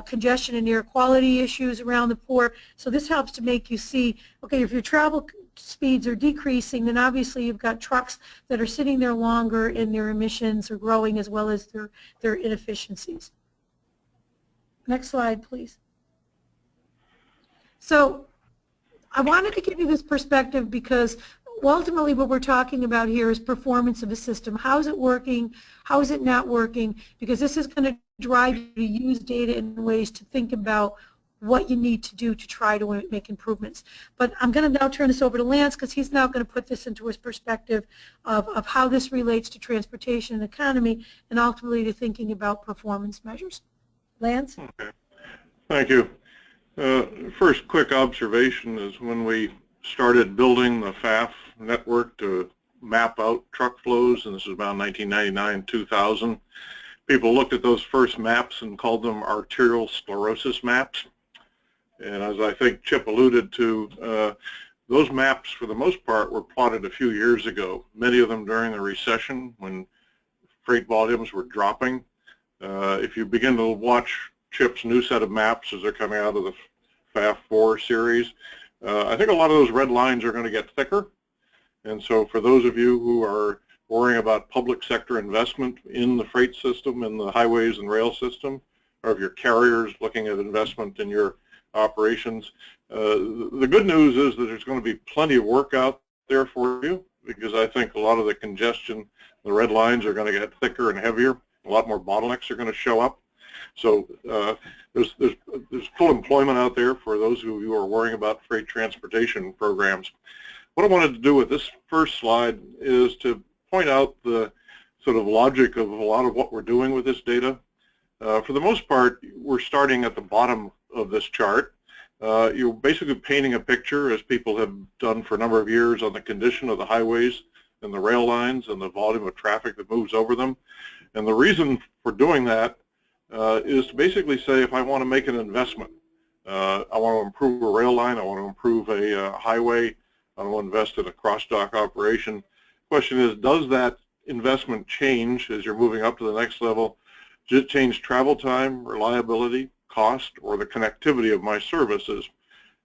congestion and air quality issues around the port. So this helps to make you see, okay, if your travel speeds are decreasing, then obviously you've got trucks that are sitting there longer and their emissions are growing, as well as their inefficiencies. Next slide, please. So I wanted to give you this perspective because ultimately what we're talking about here is performance of a system. How is it working? How is it not working? Because this is going to drive you to use data in ways to think about what you need to do to try to make improvements. But I'm going to now turn this over to Lance, because he's now going to put this into his perspective of how this relates to transportation and economy, and ultimately to thinking about performance measures. Lance? Okay. Thank you. First quick observation is, when we started building the FAF network to map out truck flows, and this is about 1999-2000, people looked at those first maps and called them arterial sclerosis maps. And as I think Chip alluded to, those maps for the most part were plotted a few years ago, many of them during the recession when freight volumes were dropping. If you begin to watch CHIP's new set of maps as they're coming out of the FHWA series. I think a lot of those red lines are going to get thicker. And so for those of you who are worrying about public sector investment in the freight system, in the highways and rail system, or if your carriers looking at investment in your operations, the good news is that there's going to be plenty of work out there for you, because I think a lot of the congestion, the red lines are going to get thicker and heavier. A lot more bottlenecks are going to show up. So there's full employment out there for those of you who are worrying about freight transportation programs. What I wanted to do with this first slide is to point out the sort of logic of a lot of what we're doing with this data. For the most part, we're starting at the bottom of this chart. You're basically painting a picture, as people have done for a number of years, on the condition of the highways and the rail lines and the volume of traffic that moves over them. And the reason for doing that is to basically say, if I want to make an investment, I want to improve a rail line, I want to improve a highway, I want to invest in a cross-dock operation. The question is, does that investment change as you're moving up to the next level? Does it change travel time, reliability, cost, or the connectivity of my services?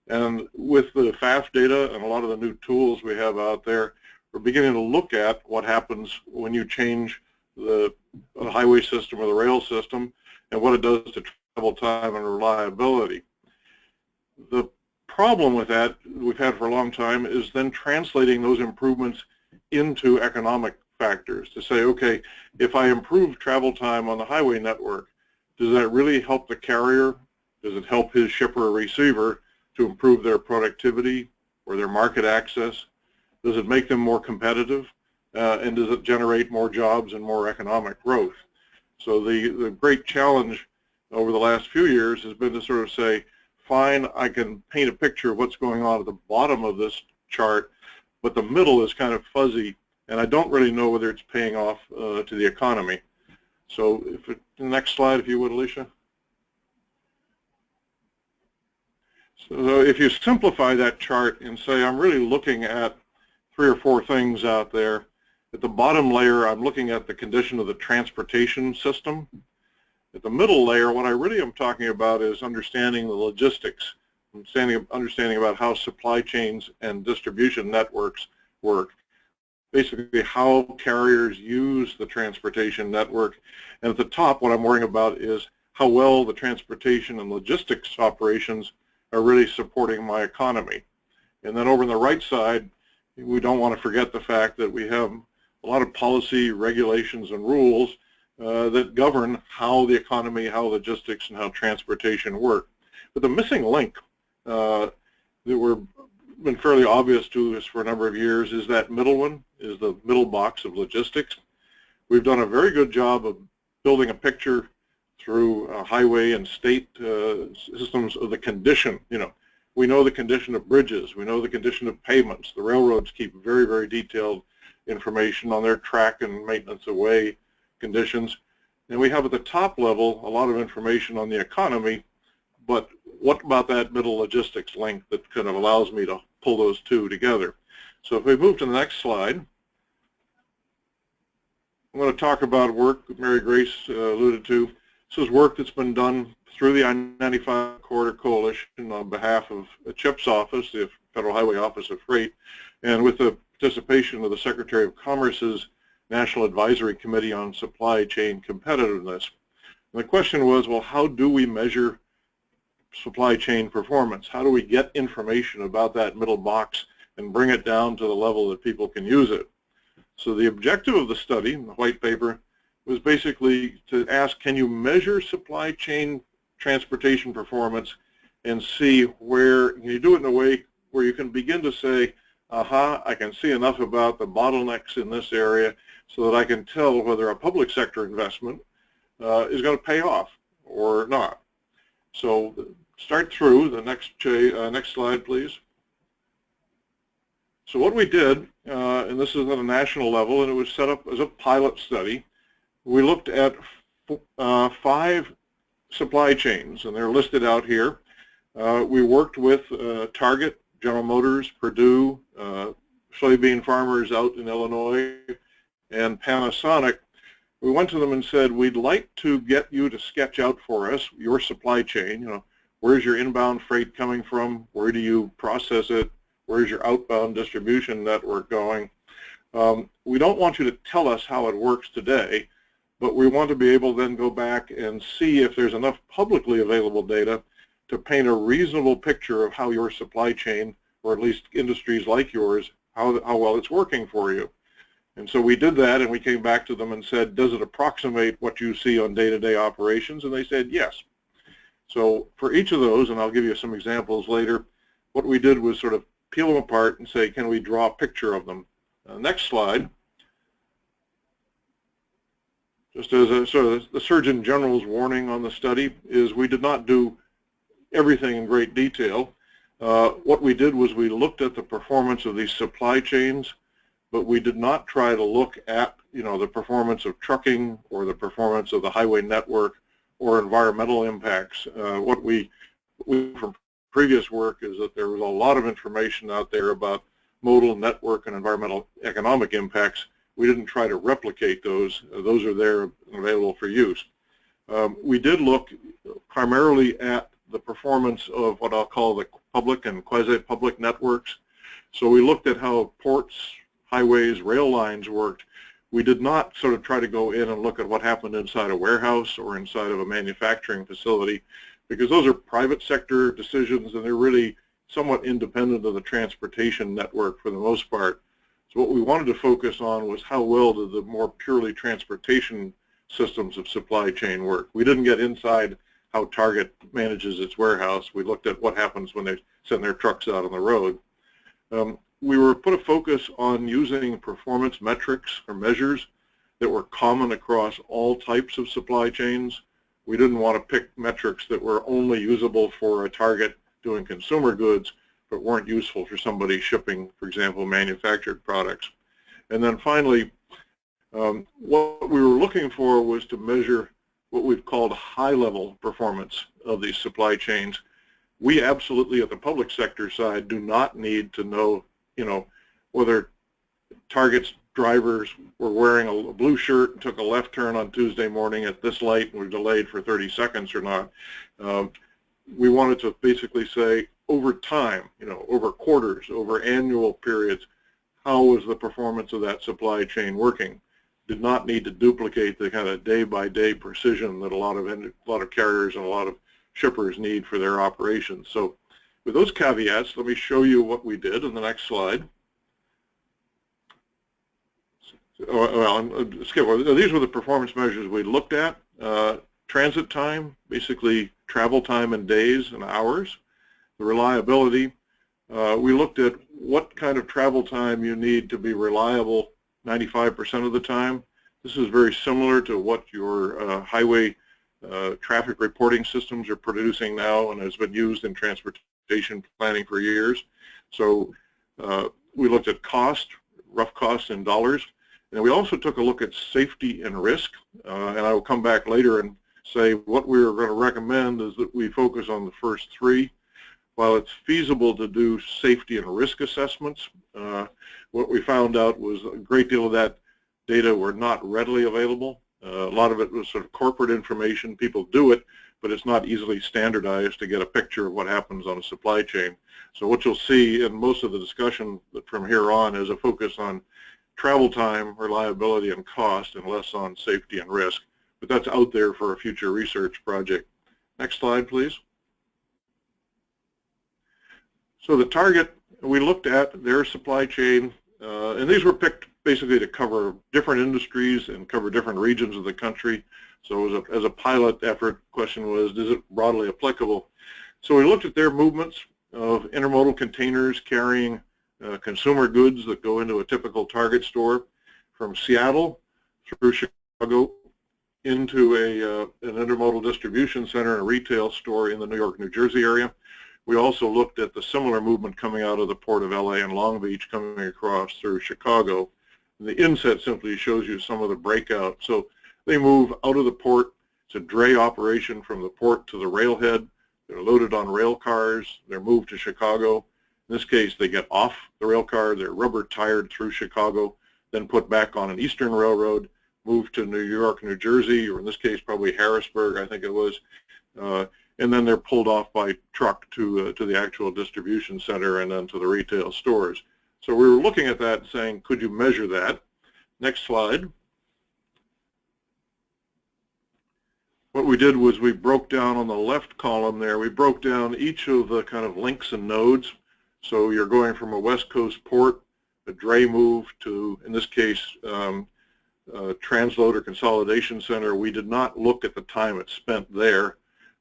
And with the FAF data and a lot of the new tools we have out there, we're beginning to look at what happens when you change the highway system or the rail system and what it does to travel time and reliability. The problem with that we've had for a long time is then translating those improvements into economic factors to say, okay, if I improve travel time on the highway network, does that really help the carrier? Does it help his shipper or receiver to improve their productivity or their market access? Does it make them more competitive? And does it generate more jobs and more economic growth? So the great challenge over the last few years has been to sort of say, fine, I can paint a picture of what's going on at the bottom of this chart, but the middle is kind of fuzzy, and I don't really know whether it's paying off to the economy. So the next slide, if you would, Alicia. So if you simplify that chart and say, I'm really looking at 3 or 4 things out there. At the bottom layer, I'm looking at the condition of the transportation system. At the middle layer, what I really am talking about is understanding the logistics, understanding about how supply chains and distribution networks work. Basically, how carriers use the transportation network. And at the top, what I'm worrying about is how well the transportation and logistics operations are really supporting my economy. And then over on the right side, we don't want to forget the fact that we have a lot of policy, regulations, and rules that govern how the economy, how logistics, and how transportation work. But the missing link that we've been fairly obvious to us for a number of years is that middle one, is the middle box of logistics. We've done a very good job of building a picture through highway and state systems of the condition. You know, we know the condition of bridges, we know the condition of pavements. The railroads keep very, very detailed information on their track and maintenance away conditions. And we have at the top level a lot of information on the economy, but what about that middle logistics link that kind of allows me to pull those two together? So if we move to the next slide, I'm going to talk about work that MaryGrace alluded to. This is work that's been done through the I-95 Corridor Coalition on behalf of the CHIP's office, the Federal Highway Office of Freight, and with the participation of the Secretary of Commerce's National Advisory Committee on Supply Chain Competitiveness. And the question was, well, how do we measure supply chain performance? How do we get information about that middle box and bring it down to the level that people can use it? So the objective of the study, the white paper, was basically to ask, can you measure supply chain transportation performance and see where, can you do it in a way where you can begin to say, aha, I can see enough about the bottlenecks in this area so that I can tell whether a public sector investment is going to pay off or not. So start through the next slide, please. So what we did, and this is at a national level, and it was set up as a pilot study, we looked at 5 supply chains, and they're listed out here. We worked with Target, General Motors, Purdue, soybean farmers out in Illinois, and Panasonic we went to them and said, we'd like to get you to sketch out for us your supply chain. You know, where's your inbound freight coming from? Where do you process it? Where's your outbound distribution network going? We don't want you to tell us how it works today, but we want to be able to then go back and see if there's enough publicly available data to paint a reasonable picture of how your supply chain, or at least industries like yours, how well it's working for you. And so we did that, and we came back to them and said, does it approximate what you see on day-to-day operations? And they said yes. So for each of those, and I'll give you some examples later, what we did was sort of peel them apart and say, can we draw a picture of them? Next slide. Just as a sort of the Surgeon General's warning on the study is we did not do everything in great detail. What we did was we looked at the performance of these supply chains, but we did not try to look at, you know, the performance of trucking or the performance of the highway network or environmental impacts. What we from previous work is that there was a lot of information out there about modal, network, and environmental economic impacts. We didn't try to replicate those. Those are there available for use. We did look primarily at the performance of what I'll call the public and quasi-public networks. So we looked at how ports, highways, rail lines worked. We did not sort of try to go in and look at what happened inside a warehouse or inside of a manufacturing facility, because those are private sector decisions and they're really somewhat independent of the transportation network for the most part. So what we wanted to focus on was how well did the more purely transportation systems of supply chain work. We didn't get inside how Target manages its warehouse. We looked at what happens when they send their trucks out on the road. We were put a focus on using performance metrics or measures that were common across all types of supply chains. We didn't want to pick metrics that were only usable for a Target doing consumer goods, but weren't useful for somebody shipping, for example, manufactured products. And then finally, what we were looking for was to measure what we've called high-level performance of these supply chains. We absolutely, at the public sector side, do not need to know, you know, whether Target's drivers were wearing a blue shirt and took a left turn on Tuesday morning at this light and were delayed for 30 seconds or not. We wanted to basically say, over time, you know, over quarters, over annual periods, how was the performance of that supply chain working? Did not need to duplicate the kind of day-by-day precision that a lot of carriers and a lot of shippers need for their operations. So with those caveats, let me show you what we did in the next slide. Well, skip over. These were the performance measures we looked at. Transit time, basically travel time in days and hours. The reliability, we looked at what kind of travel time you need to be reliable 95% of the time. This is very similar to what your highway traffic reporting systems are producing now and has been used in transportation planning for years. So we looked at cost, rough costs in dollars, and we also took a look at safety and risk, and I will come back later and say what we were going to recommend is that we focus on the first three. While it's feasible to do safety and risk assessments, what we found out was a great deal of that data were not readily available. A lot of it was sort of corporate information. People do it, but it's not easily standardized to get a picture of what happens on a supply chain. So what you'll see in most of the discussion from here on is a focus on travel time, reliability, and cost, and less on safety and risk. But that's out there for a future research project. Next slide, please. So the Target, we looked at their supply chain, and these were picked basically to cover different industries and cover different regions of the country. So as a pilot effort, the question was, is it broadly applicable? So we looked at their movements of intermodal containers carrying consumer goods that go into a typical Target store from Seattle through Chicago into an intermodal distribution center and a retail store in the New York, New Jersey area. We also looked at the similar movement coming out of the Port of LA and Long Beach coming across through Chicago. And the inset simply shows you some of the breakout. So they move out of the port. It's a dray operation from the port to the railhead. They're loaded on rail cars. They're moved to Chicago. In this case, they get off the rail car. They're rubber tired through Chicago, then put back on an eastern railroad, moved to New York, New Jersey, or in this case probably Harrisburg, I think it was, and then they're pulled off by truck to the actual distribution center and then to the retail stores. So we were looking at that and saying, could you measure that? Next slide. What we did was we broke down on the left column there, we broke down each of the kind of links and nodes. So you're going from a West Coast port, a dray move to, in this case, transloader consolidation center. We did not look at the time it spent there,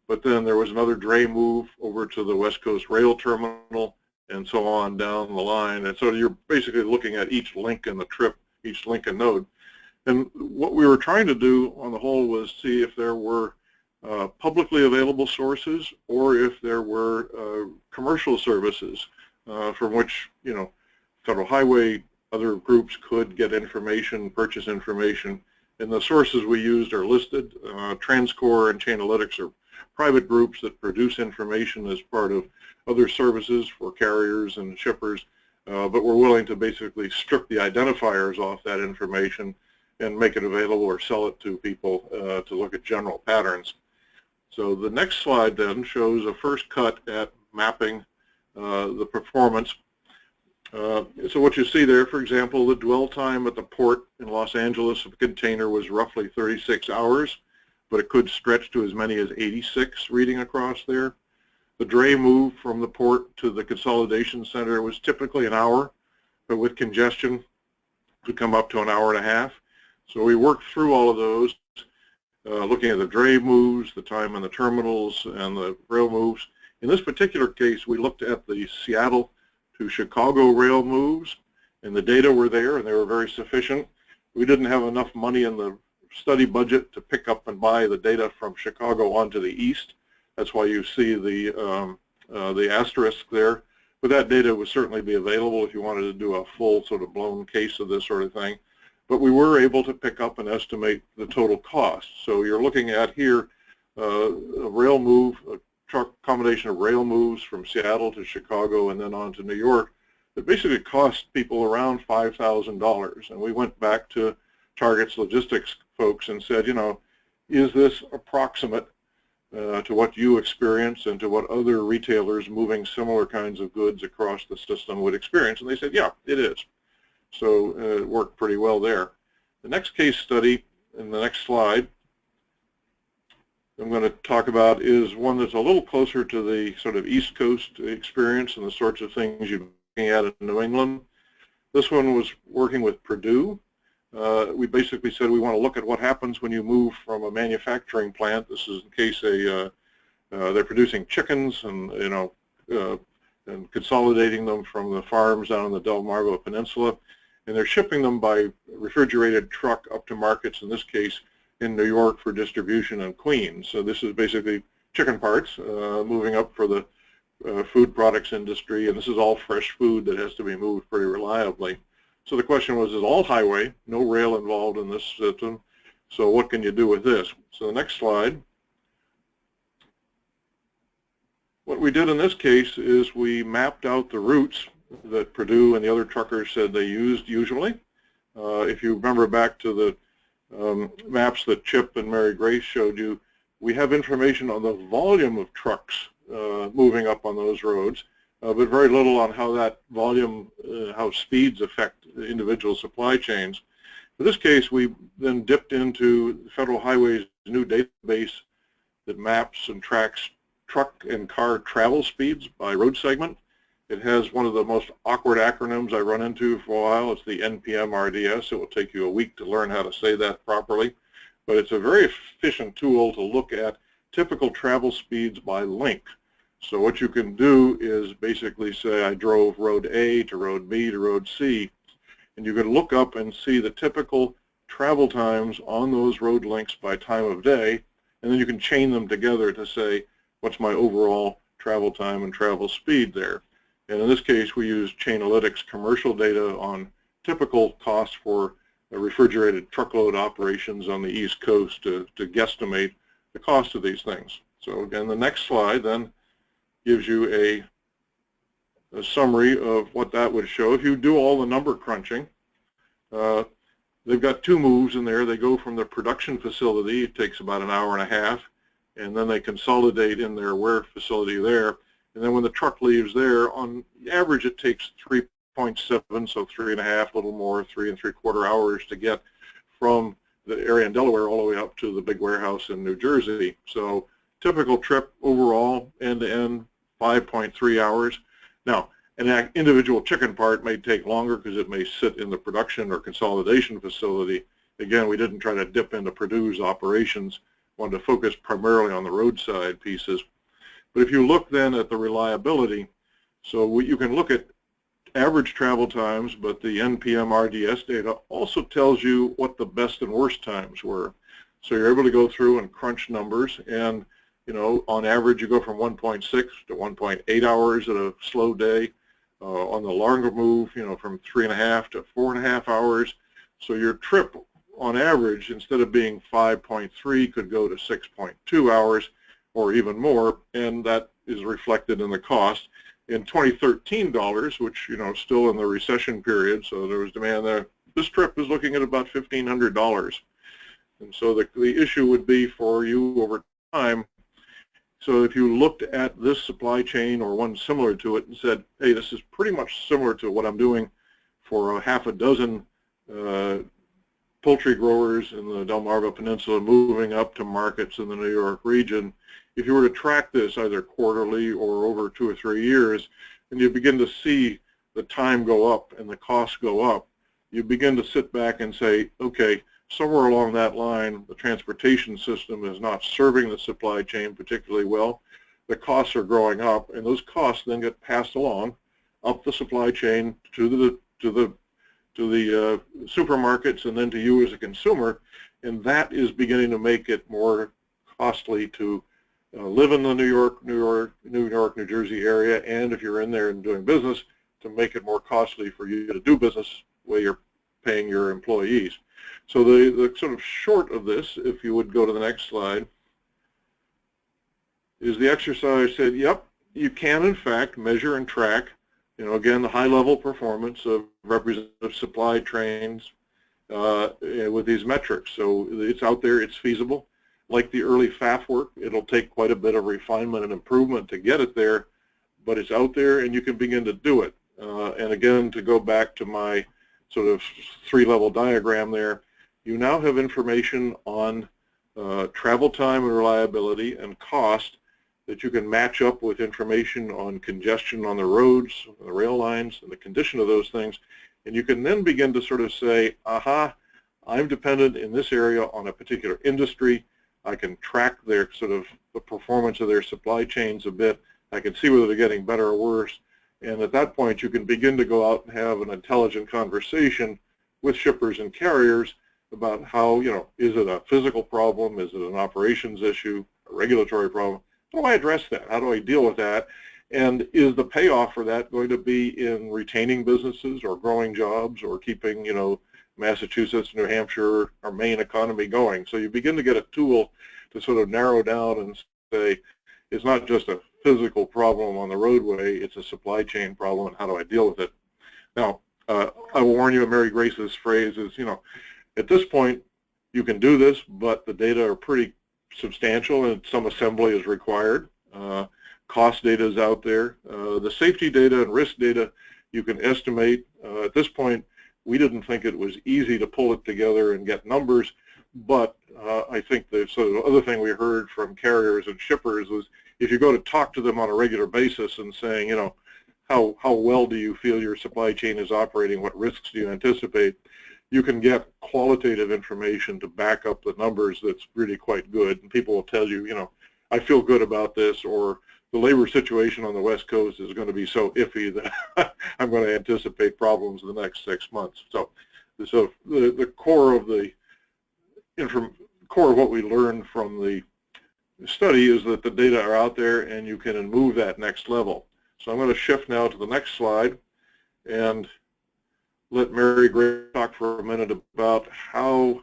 but then there was another dray move over to the West Coast rail terminal and so on down the line. And so you're basically looking at each link in the trip, each link and node. And what we were trying to do on the whole was see if there were publicly available sources or if there were commercial services from which, you know, Federal Highway, other groups could get information, purchase information. And the sources we used are listed. TransCore and Chainalytics are private groups that produce information as part of other services for carriers and shippers, but we're willing to basically strip the identifiers off that information and make it available or sell it to people to look at general patterns. So the next slide then shows a first cut at mapping the performance. So what you see there, for example, the dwell time at the port in Los Angeles of a container was roughly 36 hours, but it could stretch to as many as 86 reading across there. The dray move from the port to the consolidation center was typically an hour, but with congestion, it could come up to an hour and a half. So we worked through all of those, looking at the dray moves, the time in the terminals, and the rail moves. In this particular case, we looked at the Seattle to Chicago rail moves, and the data were there, and they were very sufficient. We didn't have enough money in the study budget to pick up and buy the data from Chicago onto the east. That's why you see the asterisk there. But that data would certainly be available if you wanted to do a full sort of blown case of this sort of thing. But we were able to pick up and estimate the total cost. So you're looking at here a rail move, a truck combination of rail moves from Seattle to Chicago and then on to New York that basically cost people around $5,000. And we went back to Target's logistics folks and said, you know, is this approximate to what you experience and to what other retailers moving similar kinds of goods across the system would experience? And they said, yeah, it is. So it worked pretty well there. The next case study in the next slide I'm going to talk about is one that's a little closer to the sort of East Coast experience and the sorts of things you're looking at in New England. This one was working with Purdue. We basically said we want to look at what happens when you move from a manufacturing plant. This is in case they're producing chickens and, you know, and consolidating them from the farms down in the Delmarva Peninsula, and they're shipping them by refrigerated truck up to markets, in this case in New York for distribution in Queens. So this is basically chicken parts moving up for the food products industry, and this is all fresh food that has to be moved pretty reliably. So the question was, is all highway, no rail involved in this system, so what can you do with this? So the next slide. What we did in this case is we mapped out the routes that Purdue and the other truckers said they used usually. If you remember back to the maps that Chip and MaryGrace showed you, we have information on the volume of trucks moving up on those roads, but very little on how that volume, how speeds affect individual supply chains. In this case, we then dipped into the Federal Highway's new database that maps and tracks truck and car travel speeds by road segment. It has one of the most awkward acronyms I run into for a while. It's the NPM-RDS. It will take you a week to learn how to say that properly. But it's a very efficient tool to look at typical travel speeds by link. So what you can do is basically say, I drove road A to road B to road C, and you can look up and see the typical travel times on those road links by time of day, and then you can chain them together to say, what's my overall travel time and travel speed there? And in this case, we use Chainalytics commercial data on typical costs for refrigerated truckload operations on the East Coast to guesstimate the cost of these things. So again, the next slide then gives you a summary of what that would show. If you do all the number crunching, they've got two moves in there. They go from the production facility, it takes about an hour and a half, and then they consolidate in their wear facility there. And then when the truck leaves there, on average it takes 3.7, so 3.5, a little more, 3 3/4 hours to get from the area in Delaware all the way up to the big warehouse in New Jersey. So typical trip overall, end-to-end, 5.3 hours. Now, an individual chicken part may take longer because it may sit in the production or consolidation facility. Again, we didn't try to dip into Purdue's operations, wanted to focus primarily on the roadside pieces. But if you look then at the reliability, so you can look at average travel times, but the NPM RDS data also tells you what the best and worst times were. So you're able to go through and crunch numbers, and on average you go from 1.6 to 1.8 hours at a slow day. On the longer move, from 3.5 to 4.5 hours. So your trip on average, instead of being 5.3, could go to 6.2 hours or even more, and that is reflected in the cost. In 2013 dollars, which still in the recession period, so there was demand there, this trip is looking at about $1,500. And so the issue would be for you over time. So if you looked at this supply chain or one similar to it and said, hey, this is pretty much similar to what I'm doing for half a dozen poultry growers in the Delmarva Peninsula moving up to markets in the New York region, if you were to track this either quarterly or over 2 or 3 years, and you begin to see the time go up and the costs go up, you begin to sit back and say, okay, somewhere along that line, the transportation system is not serving the supply chain particularly well. The costs are growing up, and those costs then get passed along up the supply chain to the supermarkets and then to you as a consumer, and that is beginning to make it more costly to live in the New York, New Jersey area, and if you're in there and doing business, to make it more costly for you to do business where you're paying your employees. So the sort of short of this, if you would go to the next slide, is the exercise said, yep, you can in fact measure and track, again, the high-level performance of representative supply trains with these metrics. So it's out there, it's feasible. Like the early FAF work, it'll take quite a bit of refinement and improvement to get it there, but it's out there and you can begin to do it. And again, to go back to my sort of 3-level diagram there, you now have information on travel time and reliability and cost that you can match up with information on congestion on the roads, the rail lines, and the condition of those things. And you can then begin to sort of say, aha, I'm dependent in this area on a particular industry. I can track their sort of the performance of their supply chains a bit. I can see whether they're getting better or worse. And at that point, you can begin to go out and have an intelligent conversation with shippers and carriers about how, is it a physical problem? Is it an operations issue, a regulatory problem? How do I address that? How do I deal with that? And is the payoff for that going to be in retaining businesses or growing jobs or keeping, Massachusetts, New Hampshire, or Maine economy going? So you begin to get a tool to sort of narrow down and say, it's not just a physical problem on the roadway, it's a supply chain problem, and how do I deal with it? Now, I will warn you, MaryGrace's phrase is, at this point, you can do this, but the data are pretty substantial and some assembly is required. Cost data is out there. The safety data and risk data you can estimate. At this point, we didn't think it was easy to pull it together and get numbers, but I think the sort of other thing we heard from carriers and shippers was if you go to talk to them on a regular basis and saying, how well do you feel your supply chain is operating, what risks do you anticipate, you can get qualitative information to back up the numbers that's really quite good. And people will tell you, I feel good about this, or the labor situation on the West Coast is going to be so iffy that I'm going to anticipate problems in the next 6 months. So the core of what we learned from the study is that the data are out there and you can move that next level. So I'm going to shift now to the next slide and let MaryGrace talk for a minute about how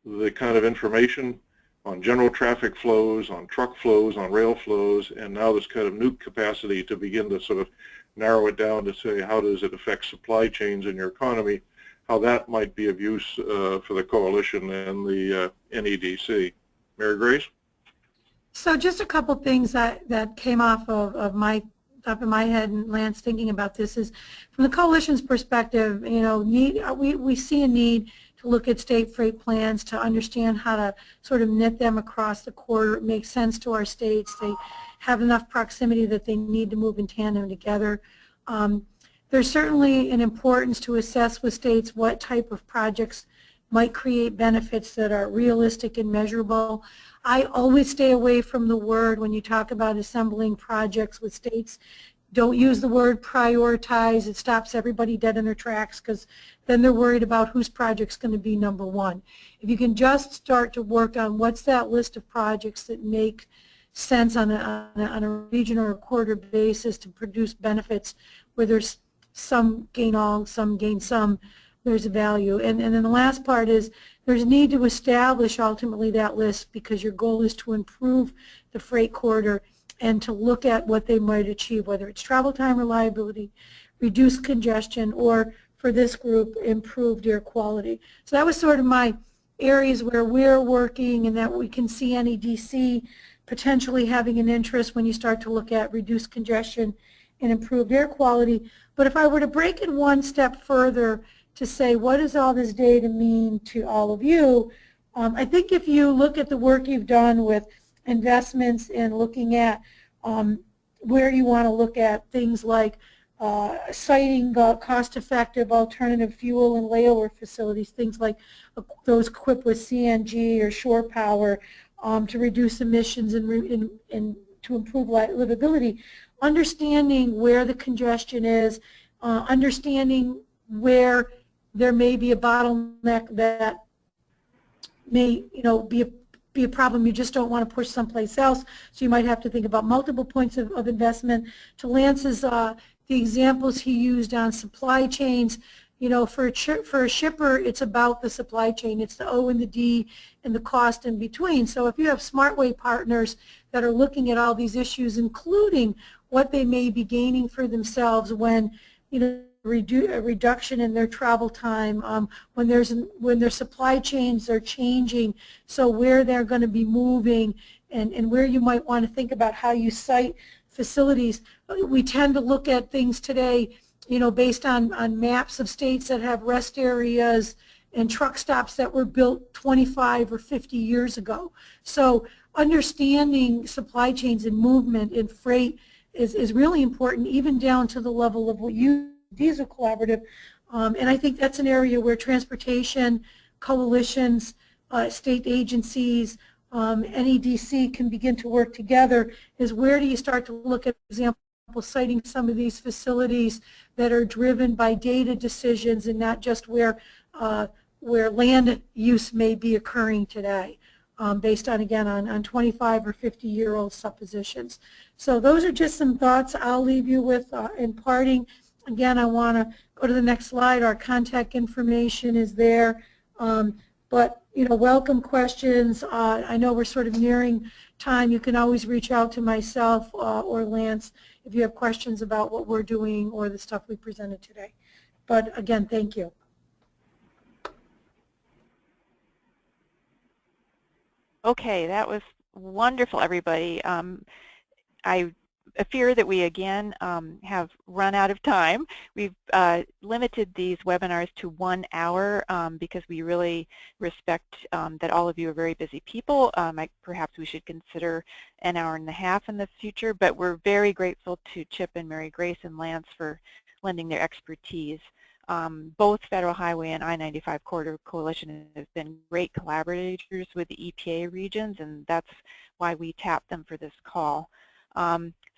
the kind of information on general traffic flows, on truck flows, on rail flows, and now this kind of new capacity to begin to sort of narrow it down to say how does it affect supply chains in your economy, how that might be of use for the coalition and the NEDC. MaryGrace? So just a couple things that came off of my top of my head, and Lance thinking about this, is from the coalition's perspective, you know, we see a need to look at state freight plans to understand how to sort of knit them across the corridor. It makes sense to our states. They have enough proximity that they need to move in tandem together. There's certainly an importance to assess with states what type of projects might create benefits that are realistic and measurable. I always stay away from the word, when you talk about assembling projects with states, don't use the word prioritize. It stops everybody dead in their tracks, because then they're worried about whose project's going to be number one. If you can just start to work on what's that list of projects that make sense on a region or a quarter basis to produce benefits where there's some gain all, some gain some, there's a value. And then the last part is there's a need to establish ultimately that list, because your goal is to improve the freight corridor and to look at what they might achieve, whether it's travel time reliability, reduce congestion, or for this group, improved air quality. So that was sort of my areas where we're working, and that we can see NEDC potentially having an interest when you start to look at reduced congestion and improved air quality. But if I were to break it one step further to say, what does all this data mean to all of you? I think if you look at the work you've done with investments in looking at where you want to look at things like citing cost-effective alternative fuel and layover facilities, things like those equipped with CNG or shore power to reduce emissions and to improve livability, understanding where the congestion is, understanding where there may be a bottleneck that may, you know, be a problem you just don't want to push someplace else. So you might have to think about multiple points of investment. To Lance's the examples he used on supply chains, you know, for a shipper, it's about the supply chain. It's the O and the D and the cost in between. So if you have SmartWay partners that are looking at all these issues, including what they may be gaining for themselves when, you know, a reduction in their travel time, when their supply chains are changing, so where they're going to be moving, and where you might want to think about how you site facilities. We tend to look at things today, you know, based on maps of states that have rest areas and truck stops that were built 25 or 50 years ago. So understanding supply chains and movement and freight is really important, even down to the level of what you Diesel Collaborative, and I think that's an area where transportation, coalitions, state agencies, NEDC can begin to work together, is where do you start to look at, for example, citing some of these facilities that are driven by data decisions and not just where land use may be occurring today, based on, again, on 25 or 50-year-old suppositions. So those are just some thoughts I'll leave you with in parting. Again, I want to go to the next slide. Our contact information is there. But, you know, welcome questions. I know we're sort of nearing time. You can always reach out to myself or Lance if you have questions about what we're doing or the stuff we presented today. But, again, thank you. Okay, that was wonderful, everybody. I fear that we again have run out of time. We've limited these webinars to 1 hour because we really respect that all of you are very busy people. Perhaps we should consider an hour and a half in the future, but we're very grateful to Chip and MaryGrace and Lance for lending their expertise. Both Federal Highway and I-95 Corridor Coalition have been great collaborators with the EPA regions, and that's why we tapped them for this call.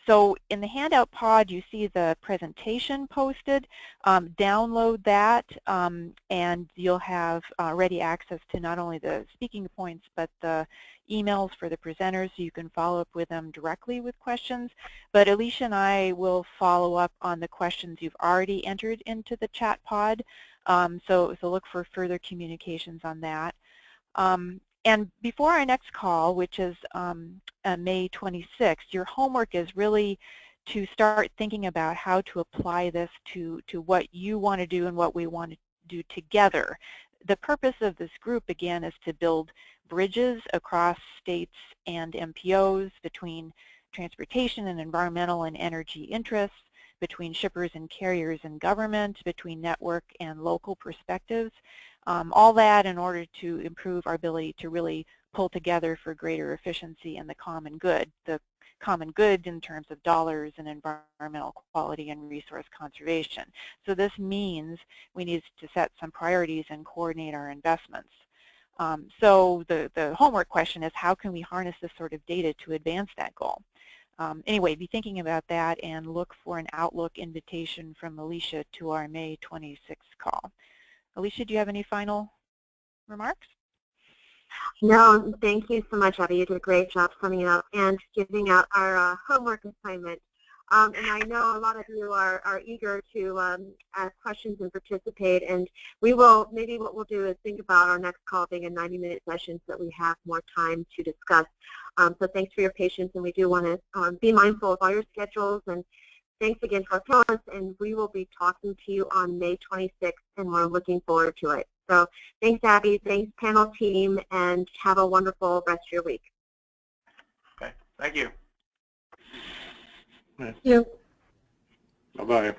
So in the handout pod, you see the presentation posted. Download that, and you'll have ready access to not only the speaking points, but the emails for the presenters, so you can follow up with them directly with questions. But Alicia and I will follow up on the questions you've already entered into the chat pod, so look for further communications on that. And before our next call, which is May 26th, your homework is really to start thinking about how to apply this to what you want to do and what we want to do together. The purpose of this group, again, is to build bridges across states and MPOs, between transportation and environmental and energy interests, between shippers and carriers and government, between network and local perspectives. All that in order to improve our ability to really pull together for greater efficiency and the common good. The common good in terms of dollars and environmental quality and resource conservation. So this means we need to set some priorities and coordinate our investments. So the homework question is, how can we harness this sort of data to advance that goal? Anyway, be thinking about that and look for an Outlook invitation from Alicia to our May 26th call. Alicia, do you have any final remarks? No, thank you so much, Abby. You did a great job summing up and giving out our homework assignment. And I know a lot of you are eager to ask questions and participate, and we will, maybe what we'll do is think about our next call being a 90-minute session so that we have more time to discuss. So thanks for your patience, and we do want to be mindful of all your schedules, and thanks again for our parents, and we will be talking to you on May 26th, and we're looking forward to it. So thanks, Abby, thanks, panel team, and have a wonderful rest of your week. Okay, thank you. Thank you. Bye-bye.